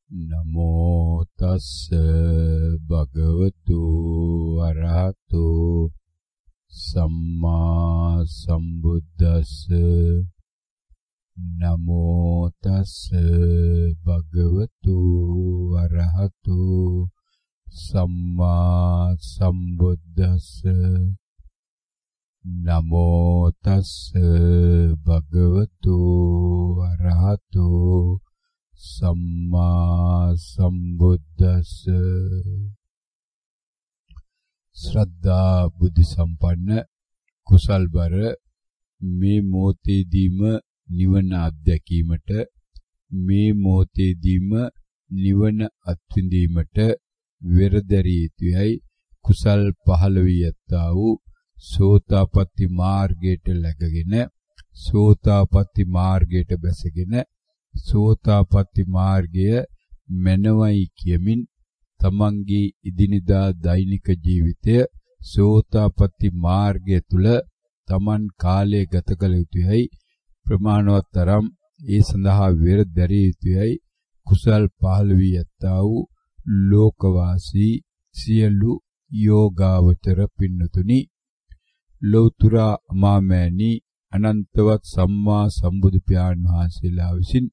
නමෝ තස්ස භගවතු අරහතු සම්මා සම්බුද්දස්ස නමෝ තස්ස භගවතු අරහතු සම්මා සම්බුද්දස්ස නමෝ තස්ස භගවතු අරහතු සම්මා සම්බුද්දස්ස. ශ්‍රද්ධා බුද්ධ සම්පන්න කුසල්බර මේ මොහොතේදීම නිවන අත්දැකීමට, මේ මොහොතේදීම නිවන අත්විඳීමට වෙරදැරිය යුතුයි. කුසල් පහළ වී ඇත්තා වූ සෝතාපට්ටි මාර්ගයට läගගෙන, සෝතාපට්ටි මාර්ගයට බැසගෙන, සෝතාපට්ටි මාර්ගය මනවයි කියමින් තමන්ගේ ඉදිනදා දෛනික ජීවිතය සෝතාපට්ටි මාර්ගය තුල තමන් කාලය ගත කළ යුතුයි. ප්‍රමාණවත් තරම් ඒ සඳහා වෙර දැරිය යුතුයි. කුසල් පහළ වී ඇත්තා වූ ලෝකවාසී සියලු යෝගාවචර පින්නතුනි, ලෞතර මාමෑණි අනන්තවත් සම්මා සම්බුදු පියාණන් වහන්සේලා විසින්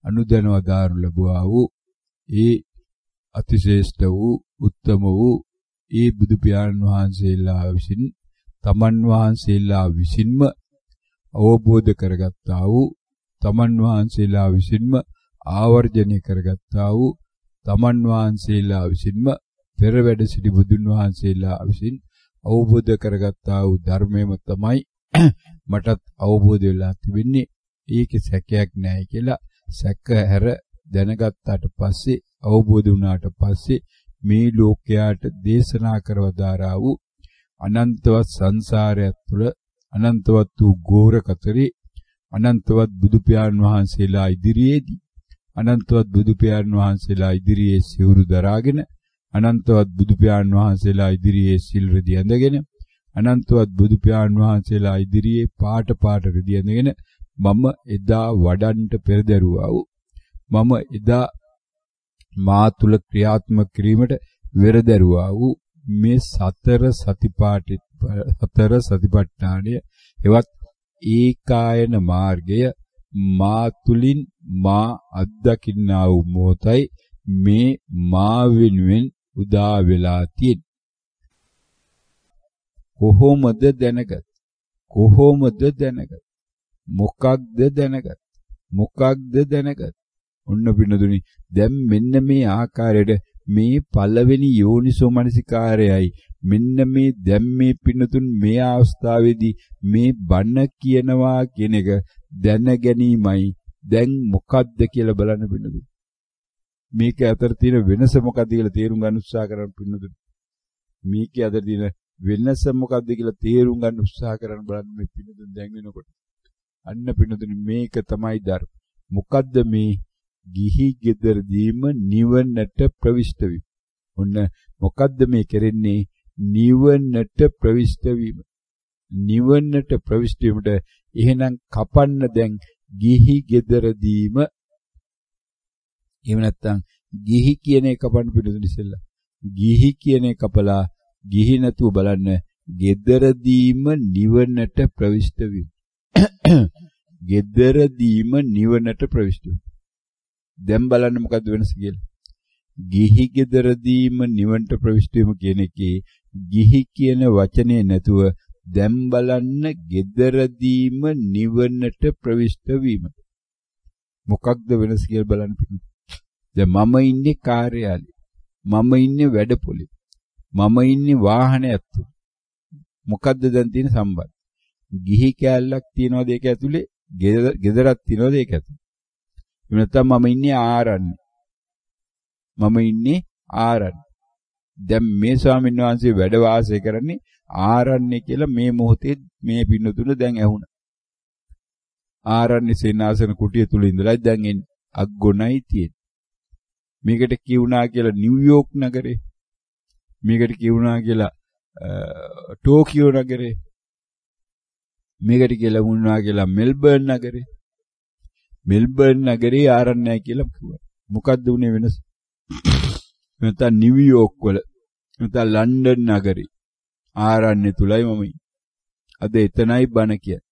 අනුදැන වදාරනු ලැබුවා වූ ඒ අතිශ්‍රේෂ්ඨ වූ උත්තම වූ ඒ බුදු පියාණන් වහන්සේලා විසින් තමන් වහන්සේලා විසින්ම අවබෝධ කරගත්තා වූ, තමන් වහන්සේලා විසින්ම ආවර්ජනය කරගත්තා වූ, තමන් වහන්සේලා විසින්ම පෙර වැඩ සිටි බුදුන් වහන්සේලා විසින් අවබෝධ කරගත්තා වූ ධර්මයම තමයි මටත් අවබෝධ වෙලා තිබෙන්නේ. ඒකේ සැකයක් නැහැ කියලා සැකහැර දැනගත්තාට පස්සේ, අවබෝධ වුණාට පස්සේ මේ ලෝකයාට දේශනා කරවදාරා වූ අනන්තවත් සංසාරය තුළ අනන්තවත් වූ ගෝර කතරේ අනන්තවත් බුදු පියාණන් වහන්සේලා ඉදිරියේදී, අනන්තවත් බුදු පියාණන් වහන්සේලා ඉදිරියේ සිවුරු දරාගෙන, අනන්තවත් බුදු පියාණන් වහන්සේලා ඉදිරියේ සිල් රෙදි ඇඳගෙන, අනන්තවත් බුදු පියාණන් වහන්සේලා ඉදිරියේ පාට රෙදි ඇඳගෙන මම එදා වඩන්ට පෙරදරුවා වූ, මම එදා මා තුල ක්‍රියාත්මක කිරීමට වෙරදරුවා වූ මේ සතර සතිපට්ඨානය එවත් ඒකායන මාර්ගය මා තුලින් මා අත්දකින්නා වූ මොහොතයි මේ මා වෙනුවෙන් උදා වෙලා තියෙන්නේ. කොහොමද දැනගත්? කොහොමද දැනගත්? මොකක්ද දැනගත්? මොකක්ද දැනගත්? ඔන්න පින්නතුනි, දැන් මෙන්න මේ ආකාරයට මේ පළවෙනි යෝනිසෝ මනසිකාරයයි මෙන්න මේ දැන් මේ පින්නතුන් මේ අවස්ථාවේදී මේ බණ කියනවා කියන එක දැන ගැනීමයි දැන් මොකක්ද කියලා බලන්න පින්නතුනි. මේක අතර තියෙන වෙනස මොකක්ද කියලා තේරුම් ගන්න උත්සාහ කරන්න පින්නතුනි. මේක අතර තියෙන වෙනස මොකක්ද කියලා තේරුම් ගන්න උත්සාහ කරන්න බලන්න මේ පින්නතුන් දැන් වෙනකොට. අන්න පින්නතුනි, මේක තමයි ධර්ම. මොකද්ද මේ ගිහි ගෙදරදීම නිවනට ප්‍රවිෂ්ඨ වීම. ඔන්න මොකද්ද මේ කරන්නේ? නිවනට ප්‍රවිෂ්ඨ වීම. නිවනට ප්‍රවිෂ්ඨ වීමට එහෙනම් කපන්න දැන් ගිහි ගෙදරදීම. එහෙම නැත්නම් ගිහි කියන එක කපන්න පිටුදුන ඉස්සෙල්ලා. ගිහි කියන එක කපලා ගිහි නැතුව බලන්න ගෙදරදීම නිවනට ප්‍රවිෂ්ඨ වීම. ගෙදරදීම නිවනට ප්‍රවිෂ්ඨ වීම. දැන් බලන්න මොකද්ද වෙනස කියලා. ගිහි ගෙදරදීම නිවනට ප්‍රවිෂ්ඨ වීම කියන එකේ ගිහි කියන වචනේ නැතුව දැන් බලන්න ගෙදරදීම නිවනට ප්‍රවිෂ්ඨ වීම. මොකක්ද වෙනස කියලා බලන්න පිටු. දැන් මම ඉන්නේ කාර්යාලේ. මම ඉන්නේ වැඩපොලේ. මම ඉන්නේ වාහනයක් තුල. මොකද්ද දැන් තියෙන සම්බන්ධය? ගිහි කැලලක් තියනවාද ඒක ඇතුලේ? ගෙදරක් තියනවාද ඒක ඇතුලේ? එහෙම නැත්නම් මම ඉන්නේ ආරණ්‍ය. මම ඉන්නේ ආරණ්‍ය. දැන් මේ ස්වාමීන් වහන්සේ වැඩ වාසය කරන්නේ ආරණ්‍ය කියලා මේ මොහොතේ මේ පින්නතුන දැන් ඇහුණා. ආරණ්‍ය සේනාසන කුටිය තුල ඉඳලා දැන් එන්නේ අග්ගොණයි තියෙන්නේ. මේකට කියුණා කියලා නිව්යෝක් නගරේ. මේකට කියුණා කියලා ටෝකියෝ නගරේ. මේකට කියලා වුණා කියලා මෙල්බර්න් නගරේ. මෙල්බර්න් නගරේ ආරණ්‍යයි කියලා කිව්වා. මොකද්ද උනේ වෙනස? නැත්නම් නිව්යෝක් වල නැත්නම් ලන්ඩන් නගරේ ආරණ්‍ය තුලයි මම ඉන්නේ. අද එතනයි බණ කියන්නේ.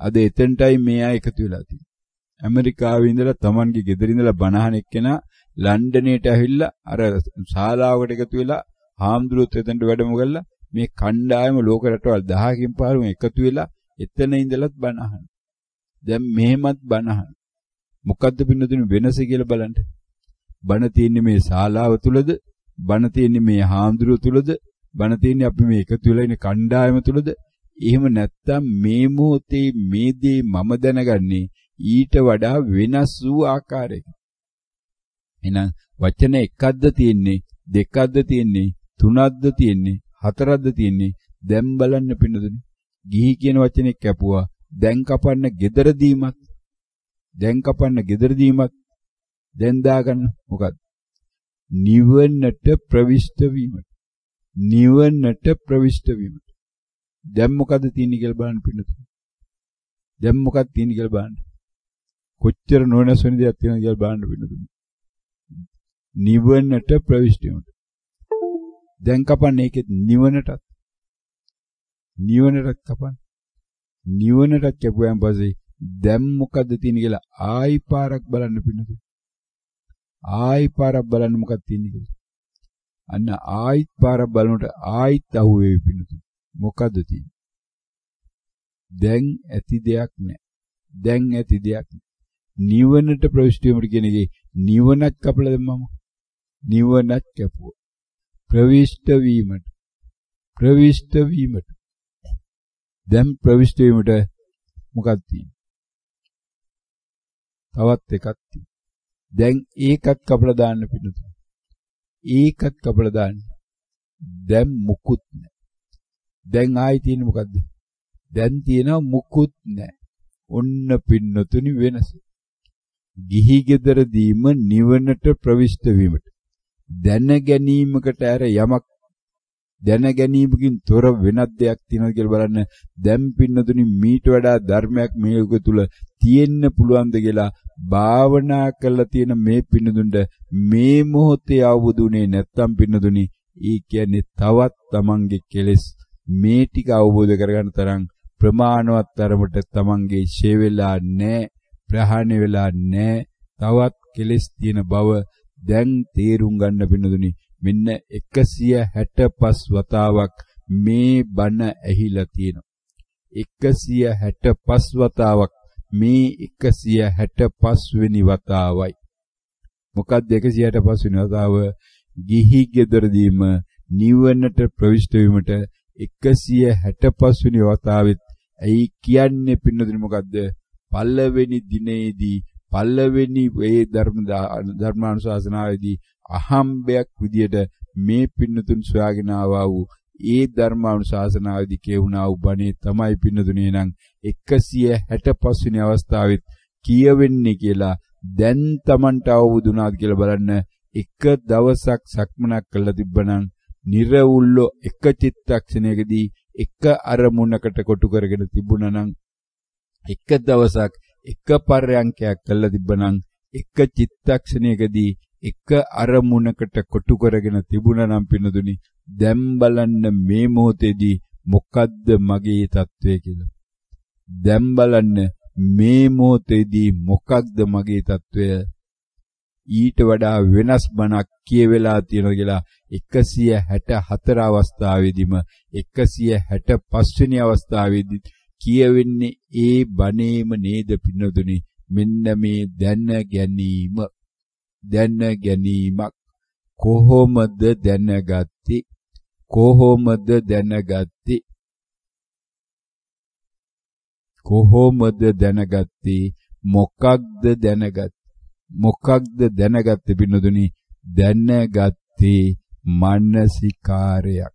අද එතනටයි මේ අය එකතු වෙලා තියෙන්නේ. ඇමරිකාවේ ඉඳලා Tamanගේ ගෙදර ඉඳලා බණ අහන එක්කෙනා ලන්ඩනේට ඇවිල්ලා අර ශාලාවකට එකතු වෙලා හාමුදුරුවොත් එතනට වැඩම කරලා මේ කණ්ඩායම ලෝක රටවල් 10කින් 15 එකතු වෙලා එතන ඉඳලත් බණ අහන. දැන් මෙහෙමත් බණ අහන. මොකද්ද පින්නතුනි වෙනස කියලා බලන්න. බණ තියෙන්නේ මේ ශාලාව තුලද? බණ තියෙන්නේ මේ හාමුදුරුවෝ තුලද? බණ තියෙන්නේ අපි මේ එකතු වෙලා ඉන්න කණ්ඩායම තුලද? එහෙම නැත්තම් මේ මොහොතේ මේ දේ මම දැනගන්නේ ඊට වඩා වෙනස් වූ ආකාරයකින්. එහෙනම් වචන එකක්ද තියෙන්නේ, දෙකක්ද තියෙන්නේ, තුනක්ද තියෙන්නේ, හතරක්ද තියෙන්නේ? දැන් බලන්න පින්නතුනි. ගිහි කියන වචනේ කැපුවා. දැන් කපන්න gedara දීමත්. දැන් කපන්න gedara දීමත්. දැන් දාගන්න මොකද්ද? නිවනට ප්‍රවිෂ්ඨ වීමට. නිවනට ප්‍රවිෂ්ඨ වීමට. දැන් මොකද්ද තියෙන්නේ කියලා බලන්න පින්නතුනි. දැන් මොකක්ද තියෙන්නේ කියලා බලන්න. කොච්චර නොනස් වෙන දෙයක් තියෙනවද කියලා බලන්න පින්නතුනි. නිවනට ප්‍රවිෂ්ඨ වීමට. දැන් කපන්නේ ඒකෙත් නිවනටත්. නිවනටත් කපන්න. නිවනටත් කැපුවාන් පස්සේ දැන් මොකද්ද තියෙන්නේ කියලා ආයි පාරක් බලන්න පින්නතුනි. ආයි පාරක් බලන්න මොකක්ද තියෙන්නේ කියලා. අන්න ආයිත් පාරක් බලනකොට ආයිත් අහුවේවි පින්නතුනි. මොකද්ද තියෙන්නේ? දැන් ඇති දෙයක් නැහැ. දැන් ඇති දෙයක් නැහැ. නිවනට ප්‍රවිෂ්ඨ වීමට කියන එකේ නිවනත් කපලා දැම්මම නිවනත් කැපුවා. ප්‍රවිෂ්ඨ වීමට. ප්‍රවිෂ්ඨ වීමට. දැන් ප්‍රවිෂ්ඨ වීමට මොකක්ද තියෙන්නේ? තවත් එකක් තියෙනවා. දැන් ඒකත් කපලා දාන්න පිටුතුන. ඒකත් කපලා දාන්න. දැන් මුකුත් නැහැ. දැන් ආයි තියෙන්නේ මොකද්ද? දැන් තියෙනවා මුකුත් නැහැ. ඔන්න පින්නතුනි වෙනස. ගිහි ගෙදරදීම නිවනට ප්‍රවිෂ්ඨ වීමට. දැන ගැනීමකට ඇර යමක් දැන ගැනීමකින් තොර වෙනත් දෙයක් තියෙනවද කියලා බලන්න. දැන් පින්නතුනි මීට වඩා ධර්මයක් මේ යුග තුල තියෙන්න පුළුවන්ද කියලා භාවනා කරලා තියෙන මේ පින්නතුන්ට මේ මොහොතේ අවබෝධුනේ නැත්තම් පින්නතුනි ඒ කියන්නේ තවත් තමන්ගේ කෙලෙස් මේ ටික අවබෝධ කරගන්න තරම් ප්‍රමාණවත් තරමට තමන්ගේ ෂේ වෙලා නැහැ, ප්‍රහාණය වෙලා නැහැ. තවත් කෙලෙස් තියෙන බව දැන් තේරුම් ගන්න පින්නතුනි. මෙන්න 165 වතාවක් මේ බණ ඇහිලා තියෙනවා. 165 වතාවක් මේ 165 වෙනි වතාවයි. මොකක්ද 165 වෙනි වතාව? ගිහි ගෙදරදීම නිවනට ප්‍රවිෂ්ඨ වීමට 165 වෙනි වතාවෙත් ඇයි කියන්නේ පින්නතුනි මොකද්ද? පළවෙනි දිනේදී පළවෙනි වේ ධර්මානුශාසනාවේදී අහම්බයක් විදියට මේ පින්නතුන් සොයාගෙන ආවා වූ ඒ ධර්මානුශාසනාවේදී කියුණා වූ බණේ තමයි පින්නතුනේ නම් 165 වෙනි අවස්ථාවෙත් කියවෙන්නේ කියලා දැන් Tamanට අවබෝධ වුණාද කියලා බලන්න. එක දවසක් සක්මනක් කළා තිබ්බනම් නිර්වුල්ල එක චිත්තක්ෂණයකදී එක අරමුණකට කොටු කරගෙන තිබුණා නම් එක දවසක් එක පර්යංකයක් කළා තිබ්බනම් එක චිත්තක්ෂණයකදී එක අරමුණකට කොටු කරගෙන තිබුණා නම් පින්නදුනි දැන් බලන්න මේ මොහොතේදී මොකද්ද මගේ තත්වය කියලා. දැන් බලන්න මේ මොහොතේදී මොකක්ද මගේ තත්වය? ඊට වඩා වෙනස් බණක් කියවෙලා තියෙනවා කියලා 164 අවස්ථාවේදීම 165 වෙනි අවස්ථාවේදී කියවෙන්නේ ඒ බණේම නේද පින්නදුනි. මෙන්න මේ දැන ගැනීමක් කොහොමද දැනගත්තේ? කොහොමද දැනගත්තේ? කොහොමද දැනගත්තේ? මොකක්ද දැනගත්තේ? මොකක්ද දැනගත්තේ පින්නදුනි? දැනගත්තේ මානසිකාරයක්.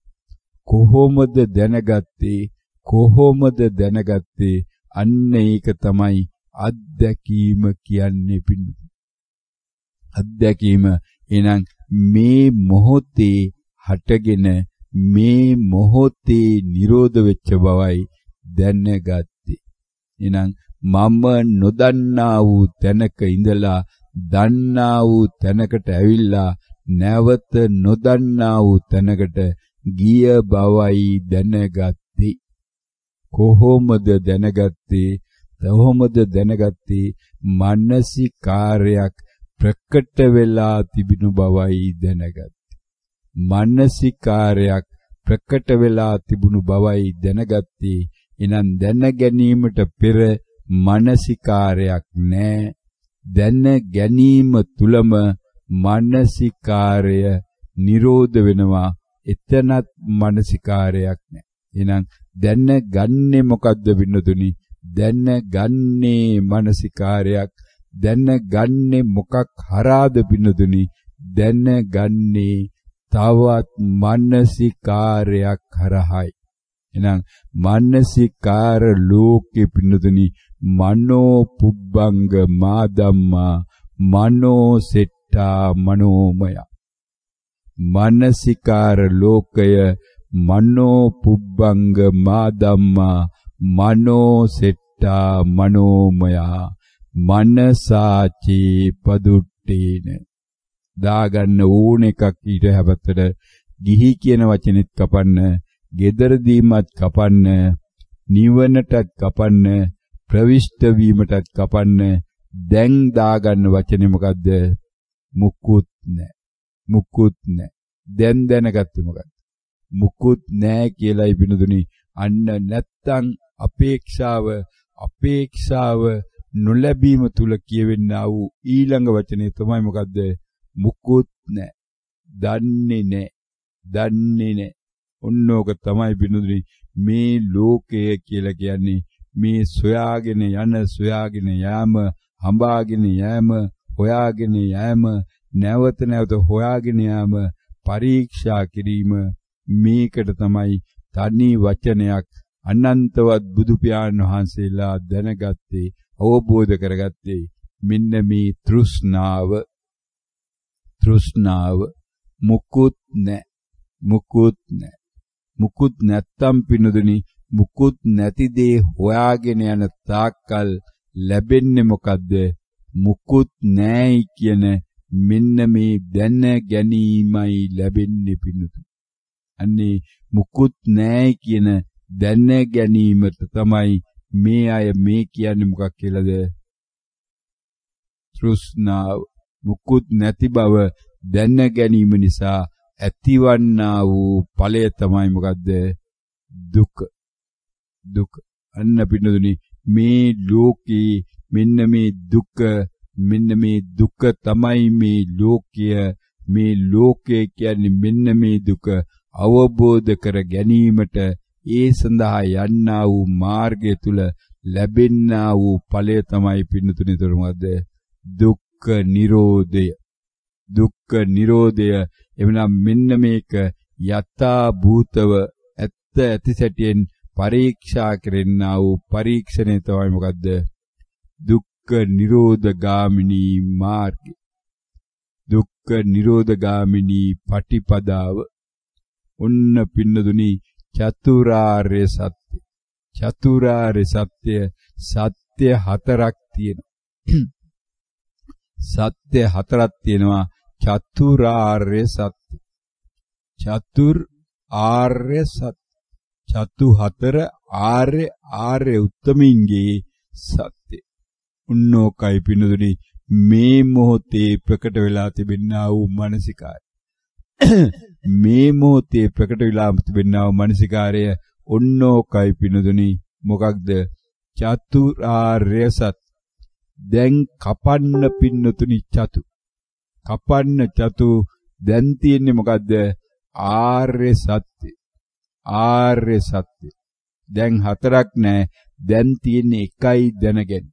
කොහොමද දැනගත්තේ? කොහොමද දැනගත්තේ? අන්න ඒක තමයි අත්දැකීම කියන්නේ පින්නදුනි. අත්දැකීම එහෙනම් මේ මොහොතේ හටගෙන මේ මොහොතේ නිරෝධ වෙච්ච බවයි දැනගත්තේ. එහෙනම් මම නොදන්නා වූ තැනක ඉඳලා දන්නා වූ තැනකට ඇවිල්ලා නැවත නොදන්නා වූ තැනකට ගිය බවයි දැනගත්තේ. කොහොමද දැනගත්තේ? මානසිකාරයක් ප්‍රකට වෙලා තිබෙනු බවයි දැනගත්තේ. මානසිකාරයක් ප්‍රකට වෙලා තිබුණු බවයි දැනගත්තේ. එනම් දැන ගැනීමට පෙර මානසිකාරයක් නැහැ. දැන ගැනීම තුලම මානසිකාරය නිරෝධ වෙනවා. එතනත් මානසිකාරයක් නැහැ. එහෙනම් දැනගන්නේ මොකද්ද වින්නතුනි? දැනගන්නේ මානසිකාරයක්. දැනගන්නේ මොකක් හරහාද වින්නතුනි? දැනගන්නේ තවත් මානසිකාරයක් හරහායි. එහෙනම් මානසිකාර ලෝකෙ වින්නතුනි මනෝ පුබ්බංග මා ධම්මා මනෝ සෙට්ටා මනෝමය. මානසිකාර ලෝකය මනෝ පුබ්බංග මා ධම්මා මනෝ සෙට්ටා මනෝමය. මනසාචේ පදුට්ටේන. දාගන්න ඕන එකක් ඊට හැපතට ගිහි කියන වචනෙත් කපන්න, ගෙදරදීමත් කපන්න, නිවනටත් කපන්න, ප්‍රවිෂ්ඨ වීමටත් කපන්න. දැන් දාගන්න වචනේ මොකද්ද? මුකුත් නැහැ. මුකුත් නැහැ. දැන් දැනගත්තේ මොකද්ද? මුකුත් නැහැ කියලායි පිනුදුනි. අන්න නැත්තම් අපේක්ෂාව නොලැබීම තුල කියවෙන්නා වූ ඊළඟ වචනේ තමයි මොකද්ද? මුකුත් නැහැ. දන්නේ නැහැ. ඔන්නෝක තමයි පිනුදුනි මේ ලෝකය කියලා කියන්නේ. මේ සොයාගෙන යාම, හඹාගෙන යෑම, හොයාගෙන යෑම, නැවත හොයාගෙන යාම, පරීක්ෂා කිරීම. මේකට තමයි තනි වචනයක් අනන්තවත් බුදු පියාණන් වහන්සේලා දැනගත්තේ, අවබෝධ කරගත්තේ. මෙන්න මේ තෘෂ්ණාව මුකුත් නැත්තම් පිනුදුනි මුකුත් නැති දේ හොයාගෙන යන තාක්කල් ලැබෙන්නේ මොකද්ද? මුකුත් නැයි කියන මෙන්න මේ දැන ගැනීමයි ලැබෙන්නේ පිනුදුනි. අන්නේ මුකුත් නැයි කියන දැන ගැනීමට තමයි මේ අය මේ කියන්නේ මොකක් කියලාද? තෘෂ්ණාව. මුකුත් නැති බව දැන ගැනීම නිසා ඇතිවන්නා වූ ඵලය තමයි මොකද්ද? දුක. අන්න පින්නදුනි මේ ලෝකේ මෙන්න මේ දුක තමයි මේ ලෝකය කියන්නේ මෙන්න මේ දුක අවබෝධ කර ගැනීමට ඒ සඳහා යන්නා වූ මාර්ගය තුල ලැබෙන්නා වූ ඵලය තමයි පින්නතුනි තොරමද දුක්ඛ නිරෝධය. එවනම් මෙන්න මේක යථා භූතව ඇති සැටියෙන් පරීක්ෂා කරන්නා වූ පරීක්ෂණය තමයි මොකද්ද? දුක්ඛ නිරෝධගාමිනී මාර්ගය. දුක්ඛ නිරෝධගාමිනී පටිපදාව. ඔන්න පින්නදුනි චතුරාර්ය සත්‍ය හතරක් තියෙනවා. සත්‍ය හතරක් තියෙනවා. චතුරාර්ය සත්‍ය. චතු හතර ආර්ය උත්තමින්ගේ සත්‍ය. උන්නෝකයි පිනුදුනි මේ මොහොතේ ප්‍රකට වෙලා තිබෙනා වූ මානසිකාරය. මේ මොහොතේ ප්‍රකට වෙලා තිබෙනා වූ මානසිකාරය උන්නෝකයි පිනුදුනි මොකක්ද? චතුරාර්ය සත්‍ය. දැන් කපන්න පින්නතුනි චතු දැන් තියෙන්නේ මොකද්ද? ආර්ය සත්‍ය. දැන් හතරක් නෑ. දැන් තියෙන්නේ එකයි දැනගන්න.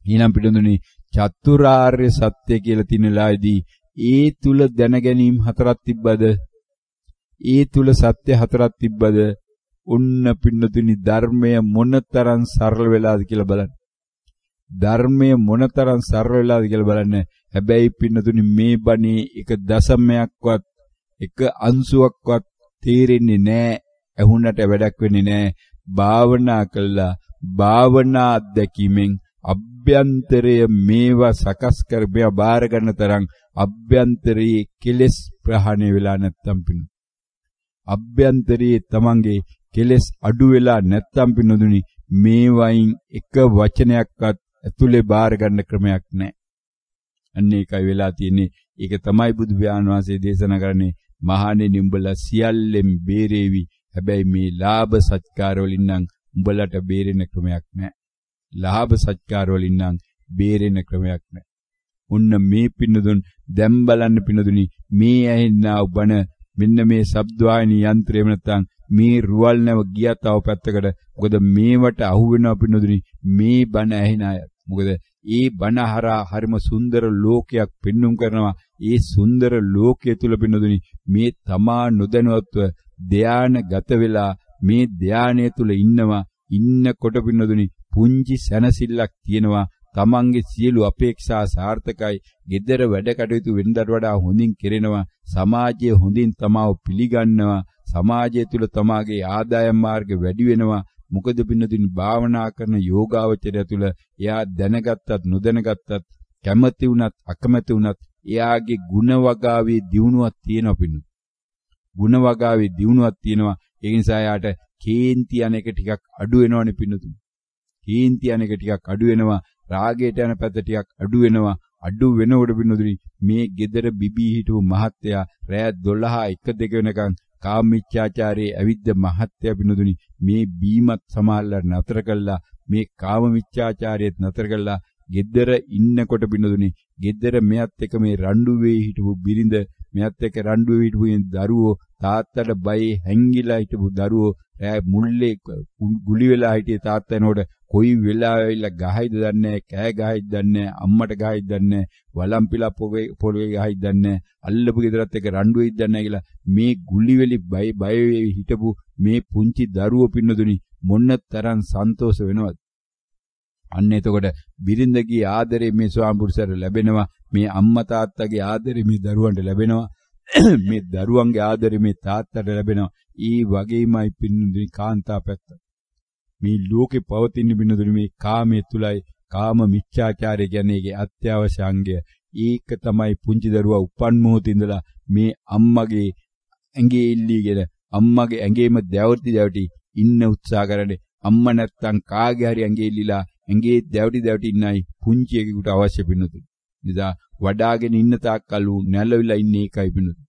ඊනම් පිටුඳුනි චතුරාර්ය සත්‍ය කියලා තිනලාදී ඒ තුල දැනගැනීම් හතරක් තිබ්බද? ඒ තුල සත්‍ය හතරක් තිබ්බද? උන්න පින්නතුනි ධර්මය මොනතරම් සරල වෙලාද කියලා බලන්න. ධර්මය මොනතරම් සරල වෙලාද කියලා බලන්න. හැබැයි පින්නතුනි මේ බණේ එක දශමයක්වත් එක අංශුවක්වත් තේරෙන්නේ නැහැ. ඇහුන්නට වැඩක් වෙන්නේ නැහැ. භාවනා කළා භාවනා අධ්‍යක්ීමෙන් අභ්‍යන්තරය මේවා සකස් කර මෙයා බාර ගන්න තරම් අභ්‍යන්තරයේ කෙලෙස් ප්‍රහාණය වෙලා නැත්තම් පිනු. අභ්‍යන්තරයේ තමන්ගේ කෙලෙස් අඩු වෙලා නැත්තම් පිනුදුනි මේ වයින් එක වචනයක්වත් ඇතුලේ බාර ගන්න ක්‍රමයක් නැහැ. අන්න ඒකයි වෙලා තියෙන්නේ. ඒක තමයි බුදු පියාණන් වහන්සේ දේශනා කරන්නේ මහණෙනි උඹලා සියල්ලෙන් බේරේවි. හැබැයි මේ ලාභ සත්කාර වලින් නම් උඹලට බේරෙන්න ක්‍රමයක් නැහැ. ලාභ සත්කාර වලින් නම් බේරෙන්න ක්‍රමයක් නැහැ. උන්න මේ පින්නදුන් දැන් බලන්න පින්නදුනි මේ ඇහෙන්නා බණ මෙන්න මේ ශබ්දවාහිනී යන්ත්‍රය නැත්නම් මේ රුවල් නැව ගියා තව පැත්තකට. මොකද මේවට අහු වෙනවා පින්නදුනි මේ බණ ඇහෙන අය. මොකද ඒ බණ හරහා හරිම සුන්දර ලෝකයක් පෙන්눔 කරනවා. ඒ සුන්දර ලෝකයේ තුල පින්නදුනි මේ තමා නොදැනුවත්ව ධානයගත වෙලා මේ ධානය තුල ඉන්නකොට පින්නදුනි පුංචි සැනසෙල්ලක් තියෙනවා. තමන්ගේ සියලු අපේක්ෂා සාර්ථකයි. gedara වැඩ කටයුතු වෙනදට වඩා හොඳින් කෙරෙනවා. සමාජය හොඳින් තමාව පිළිගන්නවා. සමාජය තුල තමාගේ ආදායම් මාර්ග වැඩි වෙනවා. මොකද පින්නතුනි භාවනා කරන යෝගාවචරය තුල එයා දැනගත්තත් නොදැනගත්තත් කැමැති වුණත් අකමැති වුණත් එයාගේ ಗುಣ වගාවේ දියුණුවක් තියෙනවා පින්නු. ಗುಣ වගාවේ දියුණුවක් තියෙනවා. ඒ නිසා එයාට කේන්ති යන එක ටිකක් අඩු වෙනවනේ පින්නතුනි. කේන්ති යන එක ටිකක් අඩු වෙනවා. රාගයට යන පැත්ත ටිකක් අඩු වෙනවා. අඩු වෙනකොට පින්නතුනි මේ gedara බිබී හිටපු මහත්තයා රෑ 12 1 2 වෙනකන් කාමමිච්ඡාචාරයේ ඇවිද්ද මහත්ය පිනුදුනි මේ බීමත් සමාල්ලා නතර කළා මේ කාමමිච්ඡාචාරයේත් නතර කළා gedara ඉන්නකොට පිනුදුනි gedara මෙයත් එක මේ රණ්ඩුවේ හිටපු බිරිඳ මෙයත් එක රණ්ඩුවේ හිටපු දරුවෝ තාත්තට බයි හැංගිලා හිටපු දරුවෝ මුල්ලේ ගුලි වෙලා හිටියේ තාත්තා එනකොට කොයි වෙලාවෙilla ගහයිද දන්නේ කෑ ගහයිද දන්නේ අම්මට ගහයිද දන්නේ වලම්පිලා පොළවේ ගහයිද දන්නේ අල්ලපු ගෙදරත් එක රණ්ඩුවේද දන්නේ කියලා මේ ගුලි වෙලි බය හිටපු මේ පුංචි දරුවෝ පින්නදුනි මොන්න තරම් සන්තෝෂ වෙනවද අන්න එතකොට බිරිඳගේ ආදරේ මේ ස්වාමි පුරුෂයන්ට ලැබෙනවා මේ අම්මා තාත්තගේ ආදරේ මේ දරුවන්ට ලැබෙනවා මේ දරුවන්ගේ ආදරේ මේ තාත්තට ලැබෙනවා ඊ වගේමයි පින්නදුනි කාන්තා පැත්ත මේ ලෝකේ පවතින පින්නදුනි මේ කාමයේ තුලයි කාම මිච්ඡාචාරය කියන්නේ ඒකේ අත්‍යවශ්‍ය අංගය ඒක තමයි පුංචි දරුවා උපන් මොහොතේ ඉඳලා මේ අම්මගේ ඇඟේ ඉල්ලීගෙන අම්මගේ ඇඟේම දැවටි ඉන්න උත්සාහ කරන්නේ අම්මා නැත්තම් කාගේ හරි ඇඟේ ඉල්ලීලා ඇඟේ දැවටි ඉන්නයි පුංචි එකෙකුට අවශ්‍ය පින්නතුනි. නිසා වඩාගෙන ඉන්න තාක්කල් ඌ නැලවිලා ඉන්නේ ඒකයි පින්නතුනි.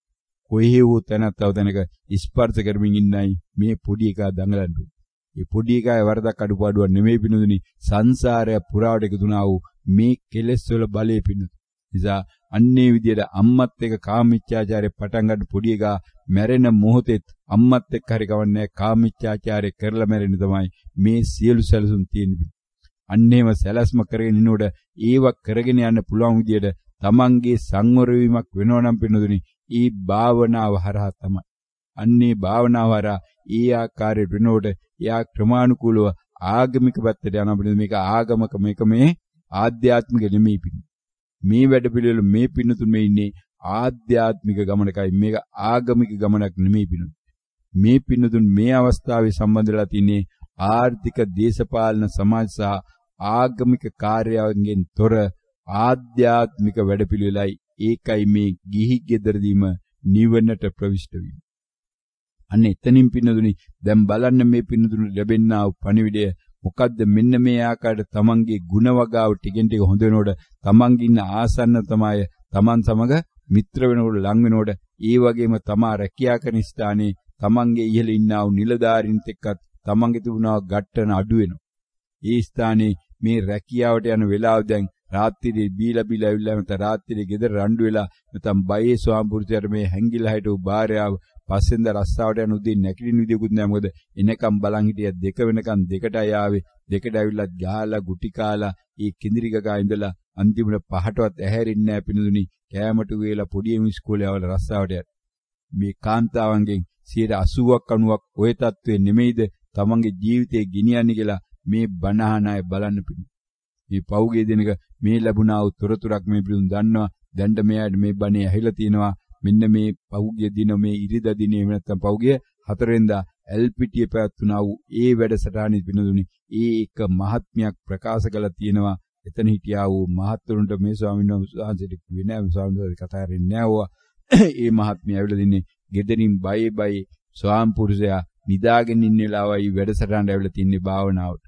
කොහේ වූ තැනක් තව තැනක ස්පර්ශ කරමින් ඉන්නයි මේ පොඩි එකා දඟලන්නේ. මේ පොඩි එකාගේ වරදක් අඩුපාඩුවක් නෙමෙයි පින්නතුනි. සංසාරය පුරාවට එකතුනා වූ මේ කෙලෙස් වල බලය පින්නතුනි. නිසා අන්නේ විදියට අම්මත් එක්ක කාමීච්ඡාචාරය පටන් ගන්න පොඩි එකා මැරෙන මොහොතෙත් අම්මත් එක්ක හරි කවන්නේ කාමීච්ඡාචාරය කරලා මැරෙන්න තමයි මේ සියලු සැලසුම් තියෙන්නේ. අන්නේම සැලැස්ම කරගෙන ඉන්නකොට ඒව කරගෙන යන්න පුළුවන් විදියට තමන්ගේ සංවර වීමක් වෙනවා නම් පින්නදුනි ඊ භාවනාව හරහා තමයි. අන්නේ භාවනාව හරහා ඊ ආකාරයට වෙනකොට එයා ක්‍රමානුකූලව ආගමික පැත්තට යනවා පින්නදුනි. මේක ආගමක මේක මේ ආධ්‍යාත්මික නෙමෙයි පින්නදුනි. මේ වැඩ පිළිවෙල මේ පින්නතුන් මේ ඉන්නේ ආධ්‍යාත්මික ගමනකයි මේක ආගමික ගමනක් නෙමෙයි පින්නතුන්. මේ පින්නතුන් මේ අවස්ථාවේ සම්බන්ධ වෙලා තින්නේ ආර්ථික දේශපාලන සමාජ සහ ආගමික කාර්යයන්ගෙන් තොර ආධ්‍යාත්මික වැඩපිළිවෙලයි ඒකයි මේ ගිහි ගෙදරදීම නිවනට ප්‍රවිෂ්ඨ වීම. අන්න එතනින් පින්නදුනි දැන් බලන්න මේ පින්නදුන ලැබෙනා පණිවිඩය මොකද්ද මෙන්න මේ ආකාරයට තමන්ගේ ಗುಣ වගාව ටිකෙන් ටික හොඳ වෙනකොට තමන්ගේ ඉන්න ආසන්න තමයි තමන් සමග මිත්‍ර වෙනකොට ලං වෙනකොට ඒ වගේම තමා රැකියා කරන ස්ථානයේ තමන්ගේ ඉහළ ඉන්නා වූ නිලධාරීන්ත් එක්කත් තමන්ගේ තිබුණා ගැටන අඩු වෙනවා. ඒ ස්ථානයේ මේ රැකියාවට යන වෙලාව දැන් රාත්‍රියේ බීලා ඇවිල්ලා නැත්නම් රාත්‍රියේ ගෙදර රණ්ඩු වෙලා නැත්නම් බයේ ස්වාම්පුරුෂයාට මේ හැංගිලා හිටු භාර්යාව පස්සෙන්ද රස්සාවට යන උදේ නැගිටින විදියකුත් නැහැ. මොකද එනකම් බලන් හිටිය 2 වෙනකම් 2ටයි ආවේ. 2ට ඇවිල්ලා ගහලා ගුටි කාලා ඒ කිඳිරි ගගා ඉඳලා අන්තිමට 5ටවත් ඇහැරෙන්නේ නැහැ පිනුදුනි. කෑමට වේලා පොඩි එමු ඉස්කෝලේ ආවල රස්සාවට යන. මේ කාන්තාවන්ගෙන් 80ක් 90ක් ওই තත්ත්වෙ නෙමෙයිද තමන්ගේ ජීවිතේ ගෙනියන්නේ කියලා මේ බණහන අය බලන්න පිණි. මේ පෞගේ දිනක මේ ලැබුණා වූ තොරතුරක් මේ පිළිතුරු දන්නවා. දැන් මෙයාට මේ බණේ ඇහිලා තිනවා. මෙන්න මේ පෞගේ දින මේ ඉරිදා දිනේ නැත්තම් පෞගේ 4 වෙනිදා එල්පිටියේ පැවැත්ුණා වූ ඒ වැඩසටහනේ පිළිතුරුනි. ඒ එක මහත්මයක් ප්‍රකාශ කළා තියෙනවා. එතන හිටියා වූ මහත්තුරුන්ට මේ ස්වාමීන් වහන්සේට කිව්වේ නෑ ස්වාමීන් වහන්සේ කතා කරන්නේ නෑ. ඒ මහත්මිය ඇවිල්ලා දින්නේ ගෙදරින් බයි ස්වාම පුරුෂයා නිදාගෙන ඉන්න වෙලාවයි වැඩසටහනට ඇවිල්ලා තින්නේ භාවනාවට.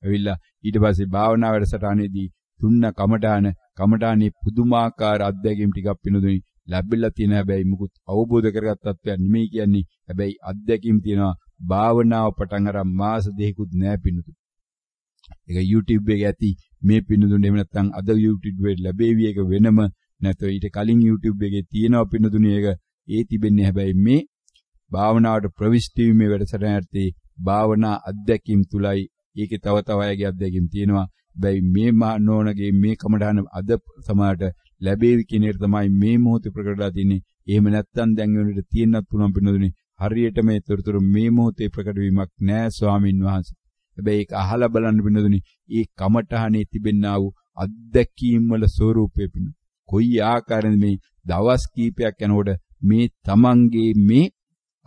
ඇවිල්ලා ඊට පස්සේ භාවනා වැඩසටහනේදී තුන්න කමඨානේ පුදුමාකාර අත්දැකීම් ටිකක් පිනුදුනි ලැබිලා තියෙන හැබැයි මුකුත් අවබෝධ කරගත් තත්ත්වයක් නෙමෙයි කියන්නේ. හැබැයි අත්දැකීම් තියෙනවා. භාවනාව පටන් අරන් මාස දෙකකුත් නෑ පිනුදුනි. ඒක YouTube එකේ ඇති මේ පිනුදුනි එහෙම නැත්නම් අද YouTube එකේ ලැබෙවි එක වෙනම නැත්නම් ඊට කලින් YouTube එකේ තියෙනවා පිනුදුනි ඒක ඒ තිබෙන්නේ හැබැයි මේ භාවනාවට ප්‍රවිෂ්ටි වීමේ වැඩසටහනට භාවනා අධ්‍යක්ීම් තුලයි ඒකේ තව අයගේ අධ්‍යක්ීම් තියෙනවා. හැබැයි මේ නෝනගේ මේ කමඩහන අද සමාජයට ලැබෙවි කියන එක තමයි මේ මොහොතේ ප්‍රකටලා තින්නේ. එහෙම නැත්නම් දැන් වෙනකොට තියෙන්නත් පුළුවන් පින්නදුනේ හරියට මේ තොරතුරු මේ මොහොතේ ප්‍රකට වීමක් නෑ ස්වාමින් වහන්සේ. හැබැයි ඒක අහලා බලන්න පින්නදුනේ ඒ කමටහනේ තිබෙනා වූ අධ්‍යක්ීම් වල ස්වરૂපය පින්න. කොයි ආකාරයෙන්ද මේ දවස් කීපයක් යනකොට මේ තමන්ගේ මේ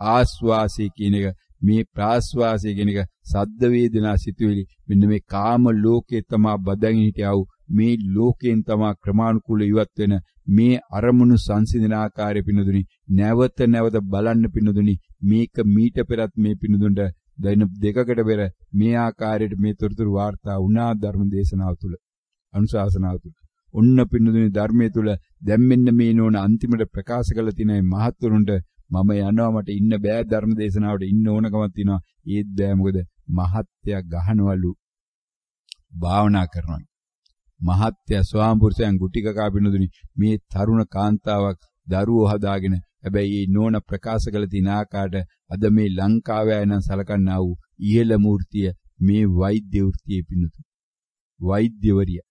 ආස්වාසය කියන එක මේ ප්‍රාස්වාසය කියන එක සද්ද වේදනා සිතුවිලි මෙන්න මේ කාම ලෝකේ තමා බදගෙන හිටියා වූ මේ ලෝකයෙන් තමා ක්‍රමානුකූල ඉවත් වෙන මේ අරමුණු සංසිඳන ආකාරය පින්නදුනි නැවත බලන්න පින්නදුනි මේක මීට පෙරත් මේ පින්නදුන්ට දින දෙකකට පෙර මේ ආකාරයට මේ තොරතුරු වාර්තා වුණා ධර්ම දේශනාව තුළ අනුශාසනාව තුළ ඔන්න පින්නදුනි ධර්මයේ තුල දැන් මෙන්න මේ නෝන අන්තිමට ප්‍රකාශ කළ තියෙන මහත්තුරුන්ට මම යනවා මට ඉන්න බෑ ධර්ම දේශනාවට ඉන්න ඕනකමක් තියෙනවා ඒත් බෑ මොකද මහත්ය ගහනවලු භාවනා කරනවා මහත්ය ස්වාම පුරුෂයන් ගුටික කා පින්නදුනි මේ තරුණ කාන්තාවක් දරුවෝ හදාගෙන හැබැයි මේ නෝන ප්‍රකාශ කළ තියෙන ආකාරයට අද මේ ලංකාවේ අය නම් සලකන්නා වූ ඉහළ මූර්තිය මේ වෛද්‍ය වෘත්තියේ පින්නතුනි වෛද්‍යවරිය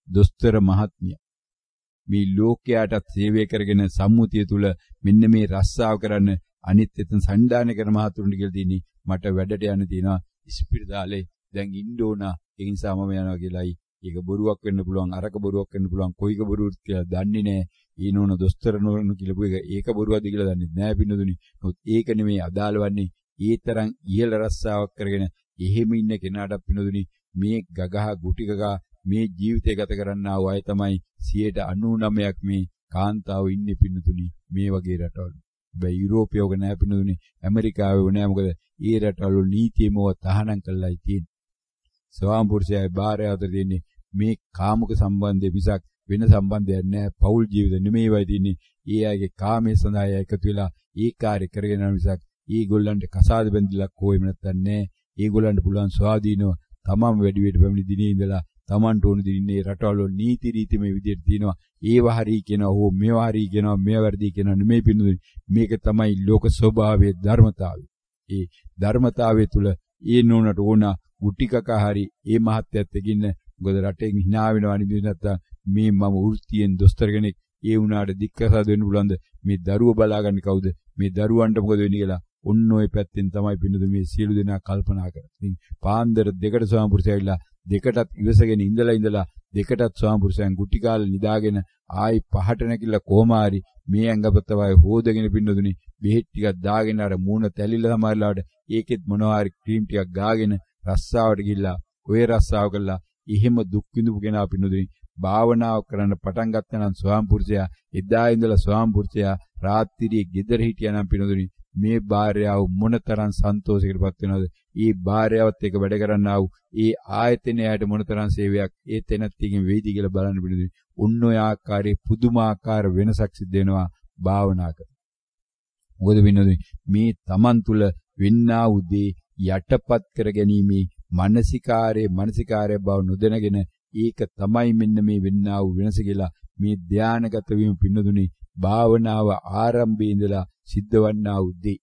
දොස්තර මහත්මිය මේ ලෝකයාට සේවය කරගෙන සම්මුතිය තුල මෙන්න මේ රස්සාව කරන්න අනිත් එතන සම්ඩාන කරන මහතුරුන්ට කියලා තියෙන්නේ මට වැඩට යන්න තියෙනවා ඉස්පිරිතාලේ දැන් ඉන්න ඕන ඒ නිසා මම යනවා කියලායි ඒක බොරුවක් වෙන්න පුළුවන් අරක බොරුවක් වෙන්න පුළුවන් කොයික බොරුවක්ද කියලා දන්නේ නැහැ ඊනෝන දොස්තර නෝන කියලාපු එක ඒක බොරුවක්ද කියලා දන්නේ නැහැ පින්නදුනි නමුත් ඒක නෙමෙයි අදාළ වන්නේ ඒ තරම් ඉහළ රස්සාවක් කරගෙන එහෙම ඉන්න කෙනාට පින්නදුනි මේ ගගහ ගුටි ගගා මේ ජීවිතය ගත කරන්නා වූ අය තමයි 99%ක් මේ කාන්තාව ඉන්නේ පින්නතුනි මේ වගේ රටවල. හැබැයි යුරෝපයේ වගේ නෑ පින්නතුනි ඇමරිකාවේ වගේ නෑ මොකද ඒ රටවල නීතියම තහනම් කරලායි තියෙන්නේ. ස්වාම පුරුෂයයි භාර්යාව අතර තියෙන්නේ මේ කාමුක සම්බන්ධය මිසක් වෙන සම්බන්ධයක් නෑ. පෞල් ජීවිත නෙමෙයි වයි තියෙන්නේ. ඒ අයගේ කාමයේ සඳහා එකතු වෙලා ඒ කාර්ය කරගෙන යන මිසක් ඒගොල්ලන්ට කසාද බැඳිලා කොහෙම නැත්තන් නෑ. ඒගොල්ලන්ට පුළුවන් ස්වාධීනව තමම වැඩි වෙට පැමිණි දිනේ ඉඳලා තමන්ට ඕන දිනේ රටවල නීති රීති මේ විදිහට තියෙනවා. ඒවා හරි කියනවා හෝ මේවා හරි කියනවා මේවා වැරදි කියනවා නෙමෙයි පින්නුනේ. මේක තමයි ලෝක ස්වභාවයේ ධර්මතාවය. ඒ ධර්මතාවය තුල ඒ නෝනට ඕන උටිකක හරි ඒ මහත්යත් එකින්න මොකද රටෙන් hina වෙනවා නෙමෙයි නැත්තම් මේ මම වෘත්තියෙන් දොස්තර කෙනෙක් ඒ වුණාට දික්කසාද වෙන්න පුළුවන්ද මේ දරුව බලාගන්නේ කවුද මේ දරුවන්ට මොකද වෙන්නේ කියලා ඔන්න ඔය පැත්තෙන් තමයි පින්නද මේ සියලු දෙනා කල්පනා කරන්නේ. ඉතින් පාන්දර දෙකට ස්වාම පුරුෂයයිලා දෙකටත් ඉවසගෙන ඉඳලා දෙකටත් ස්වාම පුරුෂයන් ගුටි කාලේ නිදාගෙන ආයි පහට නැගිලා කොහම හරි මේ ඇඟපතවයි හොදගෙන පින්නදුනි බෙහෙත් ටිකක් දාගෙන අර මූණ තැලිලා සමහරලාට ඒකෙත් මොනවා හරි ක්‍රීම් ටිකක් ගාගෙන රස්සාවට ගිහිල්ලා ඔය රස්සාව කළා එහෙම දුක් විඳපු කෙනා පින්නදුනි භාවනාව කරන්න පටන් ගත්තා නම් ස්වාම පුරුෂයා එදා ඉඳලා ස්වාම පුරුෂයා රාත්‍රියේ ගෙදර හිටියා නම් පින්නදුනි මේ භාර්යාව මොනතරම් සන්තෝෂයකටපත් වෙනවද? ඒ භාර්යාවත් එක්ක වැඩ කරන්නා වූ ඒ ආයතනයට මොනතරම් සේවයක් ඒ තැනත් එකකින් වෙයිද කියලා බලන්න පිළිදෙන. උන් ඔය ආකාරයේ පුදුමාකාර වෙනසක් සිද්ධ වෙනවා භාවනා කරලා. මොකද වෙන්නේ මේ Taman තුල වෙන්නා වූ දේ යටපත් කර ගැනීමේ මානසිකාරය බව නොදැනගෙන ඒක තමයි මෙන්න මේ වෙන්නා වූ වෙනස කියලා මේ ධානයගත වීම පින්නදුනි භාවනාව ආරම්භයේ ඉඳලා සිද්ධවන්නා උද්දී